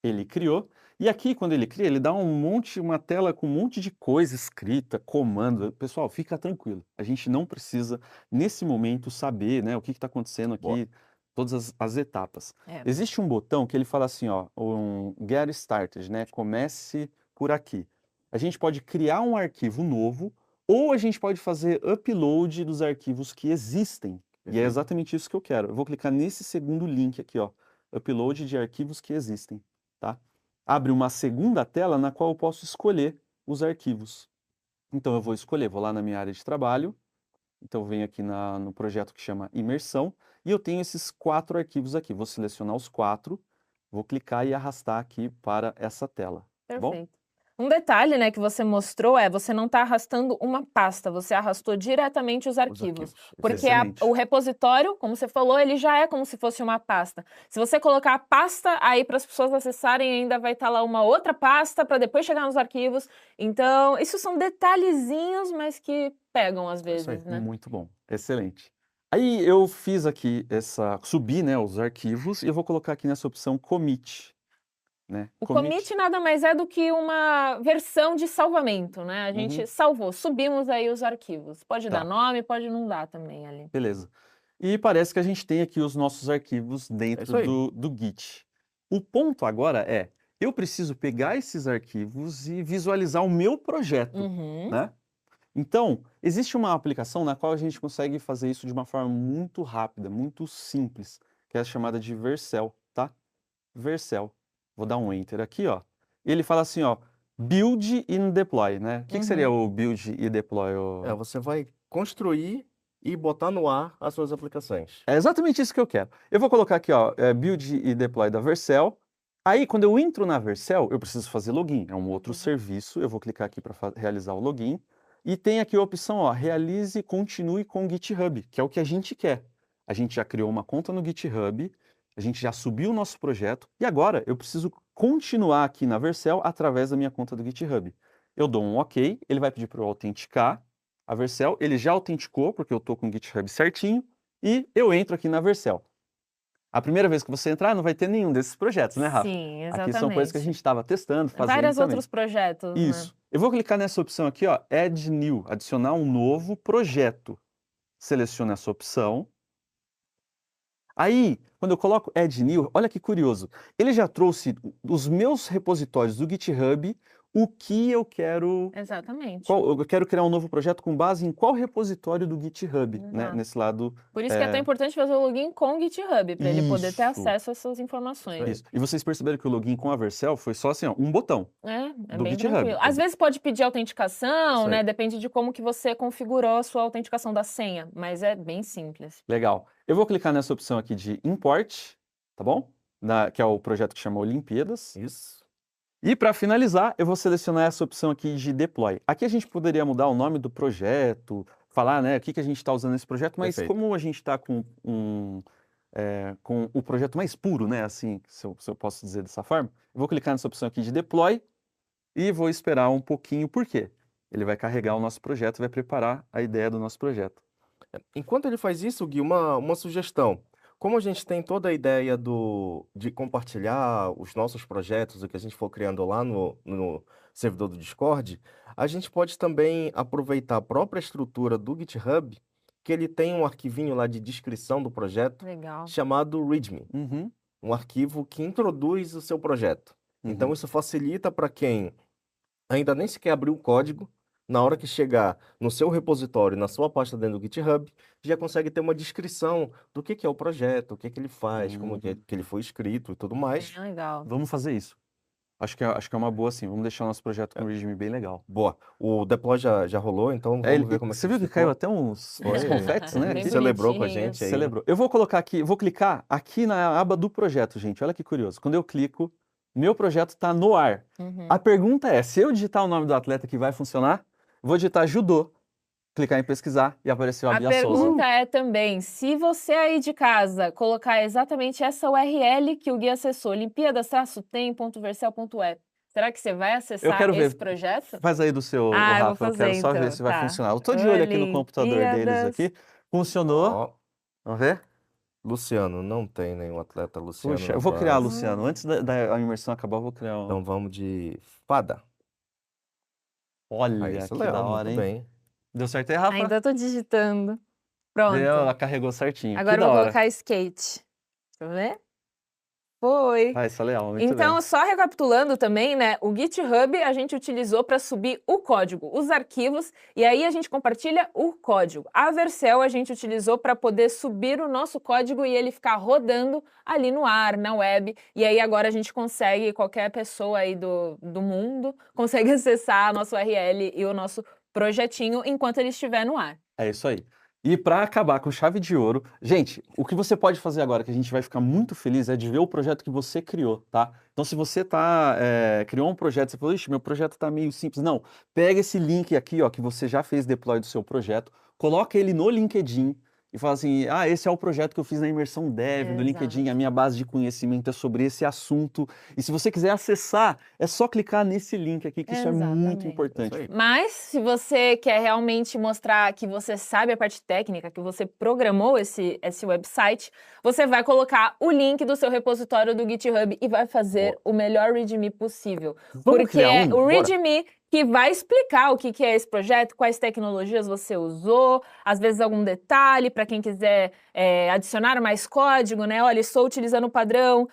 Ele criou. E aqui, quando ele cria, ele dá uma tela com um monte de coisa escrita, comando. Pessoal, fica tranquilo. A gente não precisa, nesse momento, saber, né, o que está acontecendo Boa. aqui, todas as etapas. É. Existe um botão que ele fala assim, ó, um Get Started, né? Comece por aqui. A gente pode criar um arquivo novo ou a gente pode fazer upload dos arquivos que existem. E é Perfeito. exatamente isso que eu quero. Eu vou clicar nesse segundo link aqui, ó, upload de arquivos que existem. Tá? Abre uma segunda tela na qual eu posso escolher os arquivos. Então eu vou escolher, vou lá na minha área de trabalho Então eu venho aqui no projeto que chama imersão e eu tenho esses 4 arquivos aqui. Vou selecionar os 4, vou clicar e arrastar aqui para essa tela, tá bom? Perfeito. Um detalhe, né, que você mostrou você não está arrastando uma pasta, você arrastou diretamente os arquivos. Porque Excelente. o repositório, como você falou, ele já é como se fosse uma pasta. Se você colocar a pasta aí para as pessoas acessarem, ainda vai estar lá uma outra pasta para depois chegar nos arquivos. Então, isso são detalhezinhos, mas que pegam às vezes, né? Muito bom, excelente. Aí eu fiz aqui subi, né, os arquivos e eu vou colocar aqui nessa opção commit, né? O commit nada mais é do que uma versão de salvamento, né? A gente salvou, subimos aí os arquivos. Pode dar nome, pode não dar também ali. Beleza. E parece que a gente tem aqui os nossos arquivos dentro do Git. O ponto agora eu preciso pegar esses arquivos e visualizar o meu projeto, né? Então, existe uma aplicação na qual a gente consegue fazer isso de uma forma muito rápida, muito simples, que é a chamada de Vercel, tá? Vercel. Vou dar um Enter aqui, ó. E ele fala assim, ó, Build and Deploy, né? O que seria o Build e Deploy? Você vai construir e botar no ar as suas aplicações. É exatamente isso que eu quero. Eu vou colocar aqui, ó, Build e Deploy da Vercel. Aí, quando eu entro na Vercel, eu preciso fazer login. É um outro serviço. Eu vou clicar aqui para realizar o login. E tem aqui a opção, ó, realize e continue com o GitHub, que é o que a gente quer. A gente já criou uma conta no GitHub, a gente já subiu o nosso projeto, e agora eu preciso continuar aqui na Vercel através da minha conta do GitHub. Eu dou um OK, ele vai pedir para eu autenticar a Vercel, ele já autenticou, porque eu estou com o GitHub certinho, e eu entro aqui na Vercel. A primeira vez que você entrar, não vai ter nenhum desses projetos, né, Rafa? Sim, exatamente. Aqui são coisas que a gente estava testando, fazendo vários também. outros projetos, Isso. né? Eu vou clicar nessa opção aqui, ó, Add New, adicionar um novo projeto. Seleciono essa opção. Aí, quando eu coloco Add New, olha que curioso. Ele já trouxe os meus repositórios do GitHub, o que eu quero... Exatamente. Eu quero criar um novo projeto com base em qual repositório do GitHub, né? Nesse lado... Por isso que é tão importante fazer o login com o GitHub, para ele poder ter acesso a essas informações. Isso. E vocês perceberam que o login com a Vercel foi só assim, ó, um botão. É do bem GitHub. tranquilo. Às vezes pode pedir autenticação, né? Depende de como que você configurou a sua autenticação da senha, mas é bem simples. Legal. Eu vou clicar nessa opção aqui de Import, tá bom? Que é o projeto que chama Olimpíadas. Isso. E para finalizar, eu vou selecionar essa opção aqui de Deploy. Aqui a gente poderia mudar o nome do projeto, falar, né, o que a gente está usando nesse projeto, mas como a gente está com o projeto mais puro, né, assim, se eu posso dizer dessa forma, eu vou clicar nessa opção aqui de Deploy e vou esperar um pouquinho, por quê? Ele vai carregar o nosso projeto, vai preparar a ideia do nosso projeto. Enquanto ele faz isso, Gui, uma sugestão. Como a gente tem toda a ideia de compartilhar os nossos projetos, o que a gente for criando lá no servidor do Discord, a gente pode também aproveitar a própria estrutura do GitHub, que ele tem um arquivinho lá de descrição do projeto, chamado README. Um arquivo que introduz o seu projeto. Então, isso facilita para quem ainda nem sequer abriu o código, na hora que chegar no seu repositório, na sua pasta dentro do GitHub, já consegue ter uma descrição do que é o projeto, o que ele faz, como que ele foi escrito e tudo mais. Legal. Vamos fazer isso. Acho que é uma boa, sim. Vamos deixar o nosso projeto com o regime bem legal. Boa. O deploy já rolou, então vamos ver como é que você viu que caiu até uns confetes, né? Ele celebrou com a gente aí. Celebrou. Eu vou colocar aqui, vou clicar aqui na aba do projeto, gente. Olha que curioso. Quando eu clico, meu projeto está no ar. A pergunta é, se eu digitar o nome do atleta que vai funcionar, vou digitar judô, clicar em pesquisar e apareceu a Bia Souza. A pergunta é também, se você aí de casa colocar exatamente essa URL que o Gui acessou, olimpíadas-tem.vercel.app, será que você vai acessar esse projeto? Faz aí do seu, Rafa, eu quero só ver se vai funcionar. Eu tô de olho aqui no computador deles aqui. Funcionou. Vamos ver? Luciano, não tem nenhum atleta Luciano. Puxa, eu vou criar Luciano. Antes da imersão acabar, eu vou criar um. Então vamos de fada. Olha, que da hora, hein? Bem. Deu certo aí, Rafa? Ainda tô digitando. Pronto. Ela carregou certinho. Agora eu vou colocar skate. Deixa eu ver. Foi. Isso é legal, muito então, bem. só recapitulando também, né? O GitHub a gente utilizou para subir o código, os arquivos, e aí a gente compartilha o código. A Vercel a gente utilizou para poder subir o nosso código e ele ficar rodando ali no ar, na web. E aí agora a gente consegue, qualquer pessoa aí do mundo, consegue acessar a nossa URL e o nosso projetinho enquanto ele estiver no ar. É isso aí. E para acabar com chave de ouro, gente, o que você pode fazer agora, que a gente vai ficar muito feliz, é de ver o projeto que você criou, tá? Então, se você criou um projeto, você falou, ixi, meu projeto tá meio simples. Não, pega esse link aqui, ó, que você já fez deploy do seu projeto, coloca ele no LinkedIn e fala assim, esse é o projeto que eu fiz na imersão Dev do LinkedIn, a Exato. minha base de conhecimento é sobre esse assunto. E se você quiser acessar, é só clicar nesse link aqui, que isso é muito Exatamente. importante. Isso aí. Mas, se você quer realmente mostrar que você sabe a parte técnica, que você programou esse website, você vai colocar o link do seu repositório do GitHub e vai fazer o melhor README possível. Vamos Porque criar é um? o Bora. README que vai explicar o que é esse projeto, quais tecnologias você usou, às vezes algum detalhe para quem quiser adicionar mais código, né? Olha, estou utilizando o padrão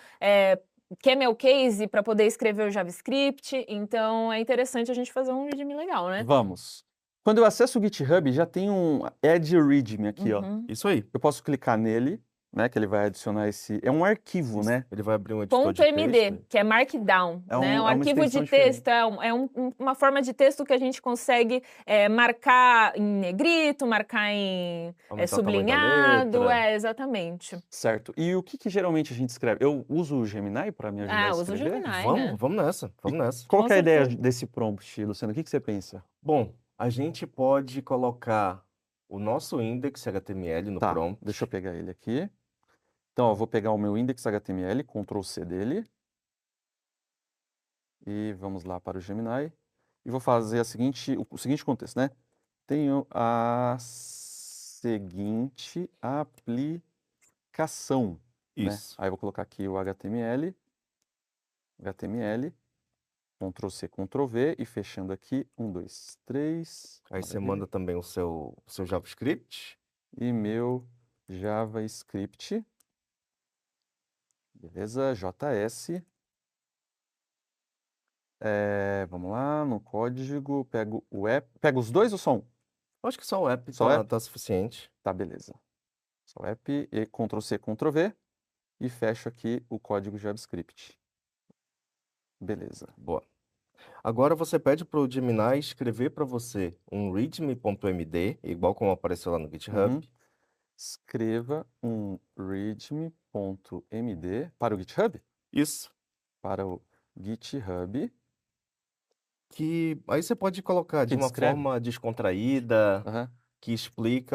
Camel Case para poder escrever o JavaScript, então é interessante a gente fazer um README legal, né? Vamos. Quando eu acesso o GitHub, já tem um Add README aqui, ó. Uhum. Isso aí. Eu posso clicar nele, né, que ele vai adicionar esse... É um arquivo, Isso. né? Ele vai abrir um editor de .md, texto. que é Markdown, É né? um- Um é uma arquivo de extensão diferente. texto, uma forma de texto que a gente consegue marcar em negrito, marcar em Aumentar o tamanho da sublinhado, letra. exatamente. Certo. E o que geralmente a gente escreve? Eu uso o Gemini para me ajudar a Usa o escrever? Gemini, né? Vamos nessa, vamos nessa. Qual Com que é a ideia certeza. desse prompt, Luciano? O que você pensa? Bom, a gente pode colocar o nosso index HTML no Tá, prompt. deixa eu pegar ele aqui. Então, ó, vou pegar o meu index HTML, Ctrl C dele. E vamos lá para o Gemini. E vou fazer o seguinte contexto, né? Tenho a seguinte aplicação, né? Isso. Aí eu vou colocar aqui o HTML, Ctrl C, Ctrl V e fechando aqui, 1, 2, 3. Aí você maravilha. manda também o seu JavaScript. E meu JavaScript, beleza, JS. Vamos lá, no código, pego o app. Pego os dois ou só um? Acho que só o app Só o app? tá suficiente. Tá, beleza. Só o app e Ctrl C, Ctrl V e fecho aqui o código JavaScript. Beleza. Boa. Agora você pede para o Gemini escrever para você um readme.md, igual como apareceu lá no GitHub. Uhum. Escreva um readme.md para o GitHub? Isso. Para o GitHub. Que aí você pode colocar de Que uma descreve? forma descontraída, Aham. que explique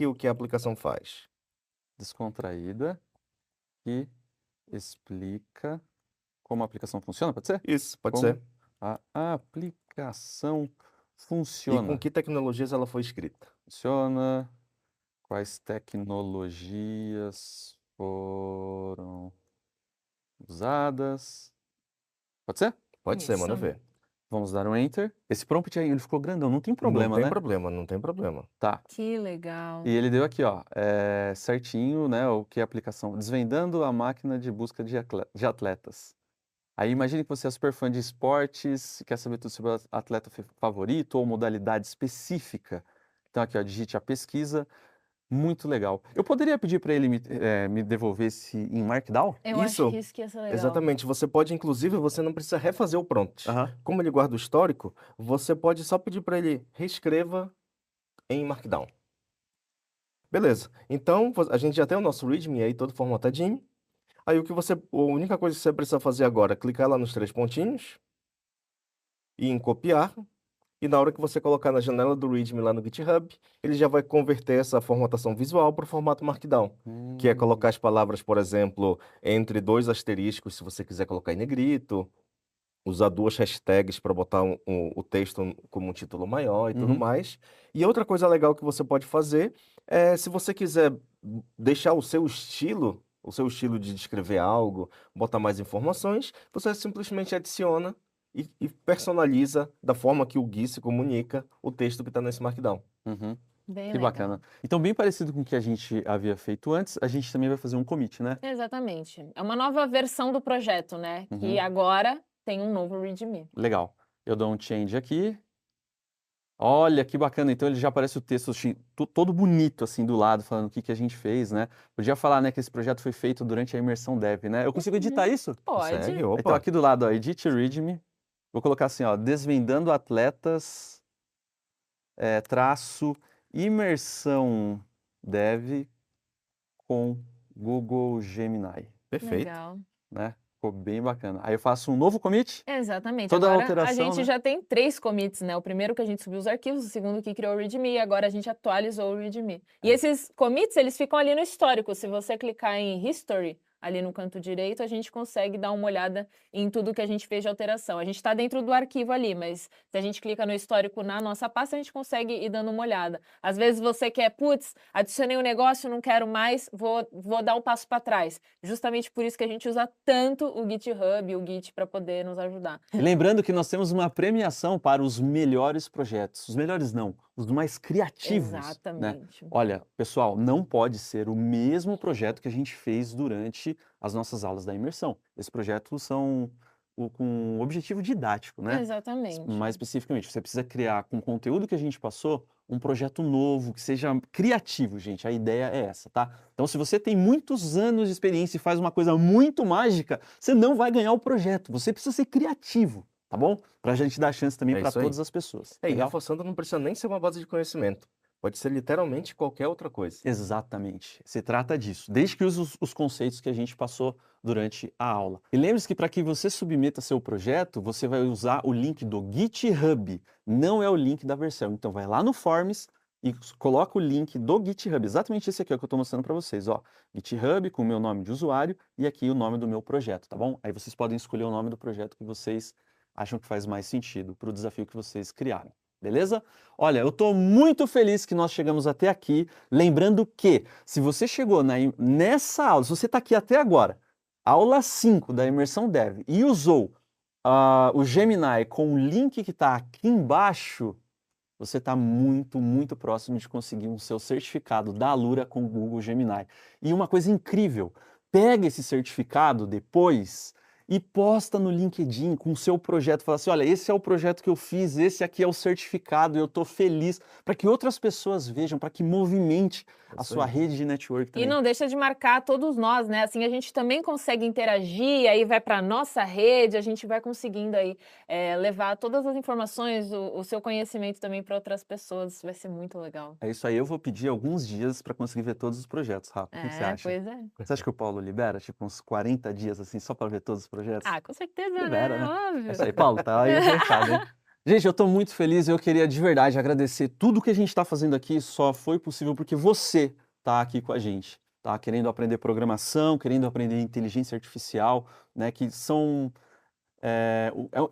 o que a aplicação faz. Descontraída. Que explica como a aplicação funciona, pode ser? Isso, pode Como ser. a aplicação E com funciona. que tecnologias ela foi escrita. Funciona. Quais tecnologias foram usadas? Pode ser? Pode ser, manda Isso. ver. Vamos dar um Enter. Esse prompt aí, ele ficou grandão, não tem Não problema, tem né? problema, não tem problema. Tá. Que legal. E ele deu aqui, ó, certinho, né, o que é a aplicação. Desvendando a máquina de busca de atletas. Aí imagine que você é super fã de esportes, quer saber tudo sobre o atleta favorito ou modalidade específica. Então aqui, ó, digite a pesquisa. Muito legal. Eu poderia pedir para ele me devolver em Markdown? Eu acho Isso, que isso que ia ser legal. exatamente. Você pode, inclusive, você não precisa refazer o prompt. Aham. Como ele guarda o histórico, você pode só pedir para ele reescreva em Markdown. Beleza. Então, a gente já tem o nosso README aí todo formatadinho. Aí a única coisa que você precisa fazer agora é clicar lá nos 3 pontinhos e em copiar. E na hora que você colocar na janela do README lá no GitHub, ele já vai converter essa formatação visual para o formato Markdown, que é colocar as palavras, por exemplo, entre 2 asteriscos, se você quiser colocar em negrito, usar 2 hashtags para botar o texto como um título maior e tudo Uhum. mais. E outra coisa legal que você pode fazer é, se você quiser deixar o seu estilo de descrever algo, botar mais informações, você simplesmente adiciona e personaliza da forma que o Gui se comunica o texto que está nesse Markdown. Uhum. Bem Que legal. bacana. Então, bem parecido com o que a gente havia feito antes, a gente também vai fazer um commit, né? Exatamente. É uma nova versão do projeto, né? Que Uhum. agora tem um novo README. Legal. Eu dou um change aqui. Olha, que bacana. Então, ele já aparece o texto todo bonito, assim, do lado, falando o que a gente fez, né? Podia falar, né, que esse projeto foi feito durante a imersão Dev, né? Eu consigo editar isso? Pode. Consegue? Então, Opa! aqui do lado, ó, Edit README. Vou colocar assim, ó, desvendando atletas, traço Imersão Dev com Google Gemini, Perfeito. Legal. né? Ficou bem bacana. Aí eu faço um novo commit, Exatamente. toda a Agora a alteração, gente né? já tem 3 commits, né? O primeiro que a gente subiu os arquivos, o segundo que criou o README, e agora a gente atualizou o README. E esses commits, eles ficam ali no histórico. Se você clicar em History, ali no canto direito, a gente consegue dar uma olhada em tudo que a gente fez de alteração. A gente está dentro do arquivo ali, mas se a gente clica no histórico na nossa pasta, a gente consegue ir dando uma olhada. Às vezes você quer, putz, adicionei um negócio, não quero mais, vou dar um passo para trás. Justamente por isso que a gente usa tanto o GitHub e o Git para poder nos ajudar. E lembrando que nós temos uma premiação para os melhores projetos. Os melhores não, os mais criativos, né? Exatamente. Olha, pessoal, não pode ser o mesmo projeto que a gente fez durante as nossas aulas da imersão. Esses projetos são com objetivo didático, né? Exatamente. Mais especificamente, você precisa criar, com o conteúdo que a gente passou, um projeto novo, que seja criativo, gente. A ideia é essa, tá? Então, se você tem muitos anos de experiência e faz uma coisa muito mágica, você não vai ganhar o projeto. Você precisa ser criativo, tá bom? Pra gente dar chance também É para isso aí. todas as pessoas. E Legal? reforçando, não precisa nem ser uma base de conhecimento. Pode ser literalmente qualquer outra coisa. Exatamente. Se trata disso, desde que use os conceitos que a gente passou durante a aula. E lembre-se que para que você submeta seu projeto, você vai usar o link do GitHub, não é o link da versão. Então vai lá no Forms e coloca o link do GitHub, exatamente esse aqui ó, que eu estou mostrando para vocês, ó. GitHub com o meu nome de usuário e aqui o nome do meu projeto, tá bom? Aí vocês podem escolher o nome do projeto que vocês acham que faz mais sentido para o desafio que vocês criaram. Beleza? Olha, eu estou muito feliz que nós chegamos até aqui. Lembrando que, se você chegou nessa aula, se você está aqui até agora, aula 5 da Imersão Dev, e usou o Gemini com o link que está aqui embaixo, você está muito, muito próximo de conseguir um seu certificado da Alura com o Google Gemini. E uma coisa incrível, pega esse certificado depois e posta no LinkedIn com o seu projeto. Fala assim, olha, esse é o projeto que eu fiz, esse aqui é o certificado, eu estou feliz. Para que outras pessoas vejam, para que movimente a sua rede de network também. E não deixa de marcar todos nós, né? Assim a gente também consegue interagir, aí vai para nossa rede, a gente vai conseguindo aí levar todas as informações, o seu conhecimento também para outras pessoas. Isso vai ser muito legal. É isso aí, eu vou pedir alguns dias para conseguir ver todos os projetos, Rafa. O que você acha? Pois é. Você acha que o Paulo libera, tipo, uns 40 dias, assim, só para ver todos os projetos? Ah, com certeza, Libera, né? né? Óbvio. É isso aí, Paulo, tá aí o recado, hein? Gente, eu estou muito feliz e eu queria de verdade agradecer tudo que a gente está fazendo aqui, só foi possível porque você está aqui com a gente, tá? Querendo aprender programação, querendo aprender inteligência artificial, né? Que são...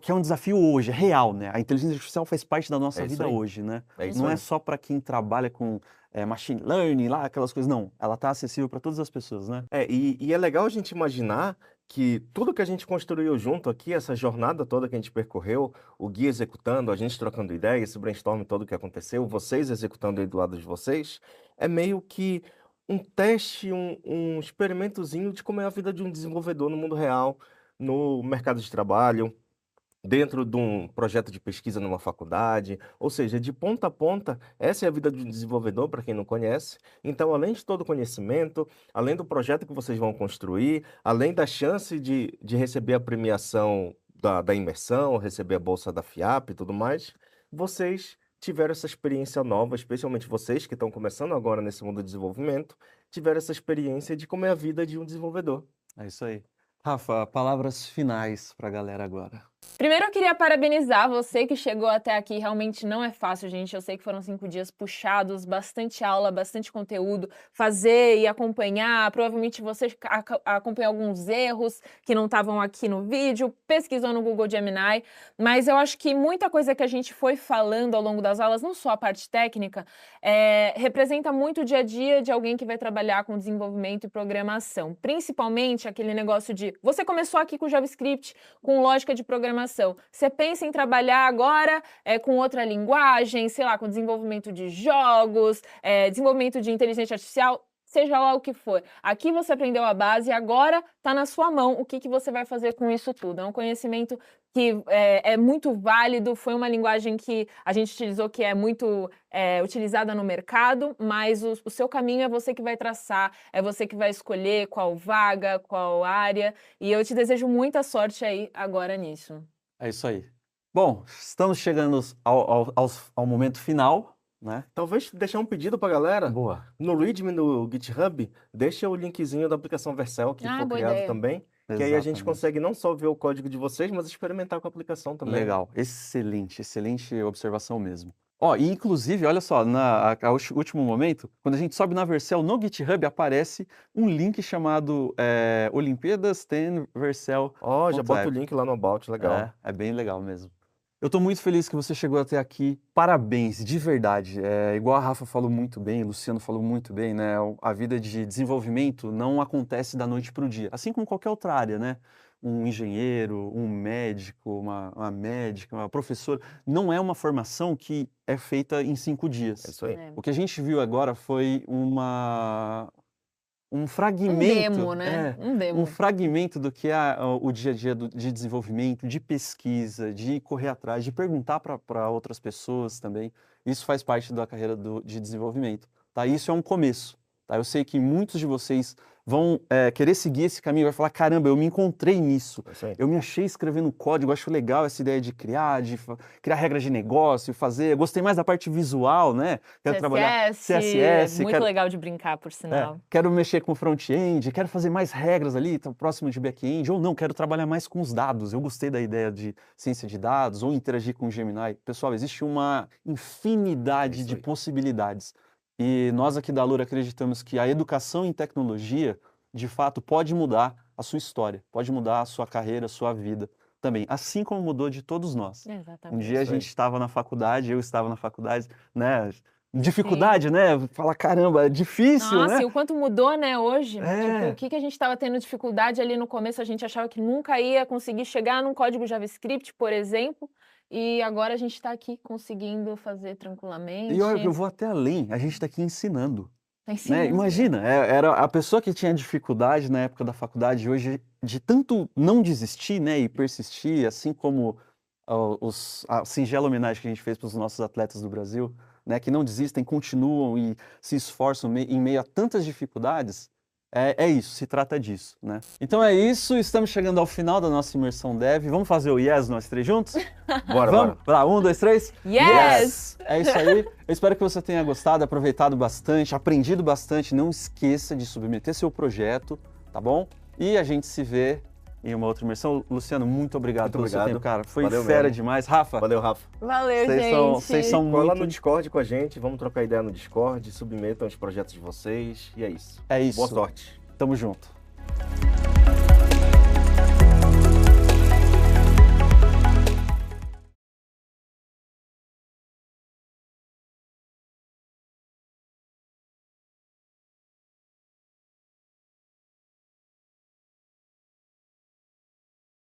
que é um desafio hoje, é real, né? A inteligência artificial faz parte da nossa É isso vida aí. hoje, né? É isso Não é aí. só para quem trabalha com machine learning, lá, aquelas coisas, não. Ela está acessível para todas as pessoas, né? E é legal a gente imaginar que tudo que a gente construiu junto aqui, essa jornada toda que a gente percorreu, o Gui executando, a gente trocando ideia, esse brainstorm todo que aconteceu, vocês executando aí do lado de vocês, é meio que um teste, um experimentozinho de como é a vida de um desenvolvedor no mundo real, no mercado de trabalho, dentro de um projeto de pesquisa numa faculdade, ou seja, de ponta a ponta, essa é a vida de um desenvolvedor, para quem não conhece. Então, além de todo o conhecimento, além do projeto que vocês vão construir, além da chance de receber a premiação da imersão, receber a bolsa da FIAP e tudo mais, vocês tiveram essa experiência nova, especialmente vocês que estão começando agora nesse mundo do desenvolvimento, tiveram essa experiência de como é a vida de um desenvolvedor. É isso aí. Rafa, palavras finais para a galera agora. Primeiro eu queria parabenizar você que chegou até aqui, realmente não é fácil, gente, eu sei que foram 5 dias puxados, bastante aula, bastante conteúdo, fazer e acompanhar, provavelmente você acompanhou alguns erros que não estavam aqui no vídeo, pesquisou no Google Gemini, mas eu acho que muita coisa que a gente foi falando ao longo das aulas, não só a parte técnica, representa muito o dia a dia de alguém que vai trabalhar com desenvolvimento e programação, principalmente aquele negócio de, você começou aqui com JavaScript, com lógica de programação, você pensa em trabalhar agora com outra linguagem, sei lá, com desenvolvimento de jogos, desenvolvimento de inteligência artificial, seja lá o que for. Aqui você aprendeu a base e agora está na sua mão o que você vai fazer com isso tudo. É um conhecimento que é muito válido, foi uma linguagem que a gente utilizou que é muito utilizada no mercado, mas o seu caminho é você que vai traçar, é você que vai escolher qual vaga, qual área, e eu te desejo muita sorte aí agora nisso. É isso aí. Bom, estamos chegando ao momento final né? Talvez deixar um pedido pra galera. Boa. No README, no GitHub, deixa o linkzinho da aplicação Vercel que foi boa criado ideia. também. Que aí a gente Exatamente. consegue não só ver o código de vocês, mas experimentar com a aplicação também. Legal, excelente, excelente observação mesmo. Ó, e inclusive, olha só, último momento, quando a gente sobe na Vercel, no GitHub aparece um link chamado Olimpíadas 10 Vercel. Ó, já bota o link lá no About, legal. É bem legal mesmo. Eu tô muito feliz que você chegou até aqui. Parabéns, de verdade. Igual a Rafa falou muito bem, o Luciano falou muito bem, né? A vida de desenvolvimento não acontece da noite para o dia, assim como qualquer outra área, né? Um engenheiro, um médico, uma médica, uma professora, não é uma formação que é feita em 5 dias. É isso aí. O que a gente viu agora foi um fragmento, demo, né? Um demo. um fragmento do que é o dia a dia de desenvolvimento, de pesquisa, de correr atrás, de perguntar para outras pessoas também. Isso faz parte da carreira de desenvolvimento, tá? Isso é um começo, tá? Eu sei que muitos de vocês vão querer seguir esse caminho, vai falar, caramba, eu me encontrei nisso, É isso aí. eu me achei escrevendo código, acho legal essa ideia de criar regras de negócio, fazer, eu gostei mais da parte visual, né? Quero trabalhar CSS, muito legal de brincar, por sinal. Quero mexer com front-end, quero fazer mais regras ali, tá próximo de back-end, ou não, quero trabalhar mais com os dados. Eu gostei da ideia de ciência de dados, ou interagir com o Gemini. Pessoal, existe uma infinidade de possibilidades. E nós aqui da Alura acreditamos que a educação em tecnologia, de fato, pode mudar a sua história, pode mudar a sua carreira, a sua vida também, assim como mudou de todos nós. Exatamente. Um dia a gente estava na faculdade, eu estava na faculdade, né? Dificuldade, né? Falar, caramba, é difícil, Nossa, né? e o quanto mudou, né, hoje? É. Tipo, o que a gente estava tendo dificuldade ali no começo, a gente achava que nunca ia conseguir chegar num código JavaScript, por exemplo, e agora a gente está aqui conseguindo fazer tranquilamente. E olha, eu vou até além, a gente está aqui ensinando. Tá ensinando. Né? Imagina, era a pessoa que tinha dificuldade na época da faculdade, hoje, de tanto não desistir, né, e persistir, assim como a singela homenagem que a gente fez para os nossos atletas do Brasil, né, que não desistem, continuam e se esforçam em meio a tantas dificuldades. É isso, se trata disso, né? Então é isso, estamos chegando ao final da nossa imersão Dev. Vamos fazer o yes nós três juntos? Bora, Vamos? bora. Lá, 1, 2, 3. Yes! É isso aí. Eu espero que você tenha gostado, aproveitado bastante, aprendido bastante. Não esqueça de submeter seu projeto, tá bom? E a gente se vê em uma outra imersão. Luciano, muito obrigado pelo seu tempo, cara. Foi Valeu fera mesmo. demais. Rafa, Valeu, Rafa. Valeu, vocês gente. são Cola lá muito... no Discord com a gente, vamos trocar ideia no Discord, submetam os projetos de vocês, e é isso. É isso. Boa sorte. Tamo junto.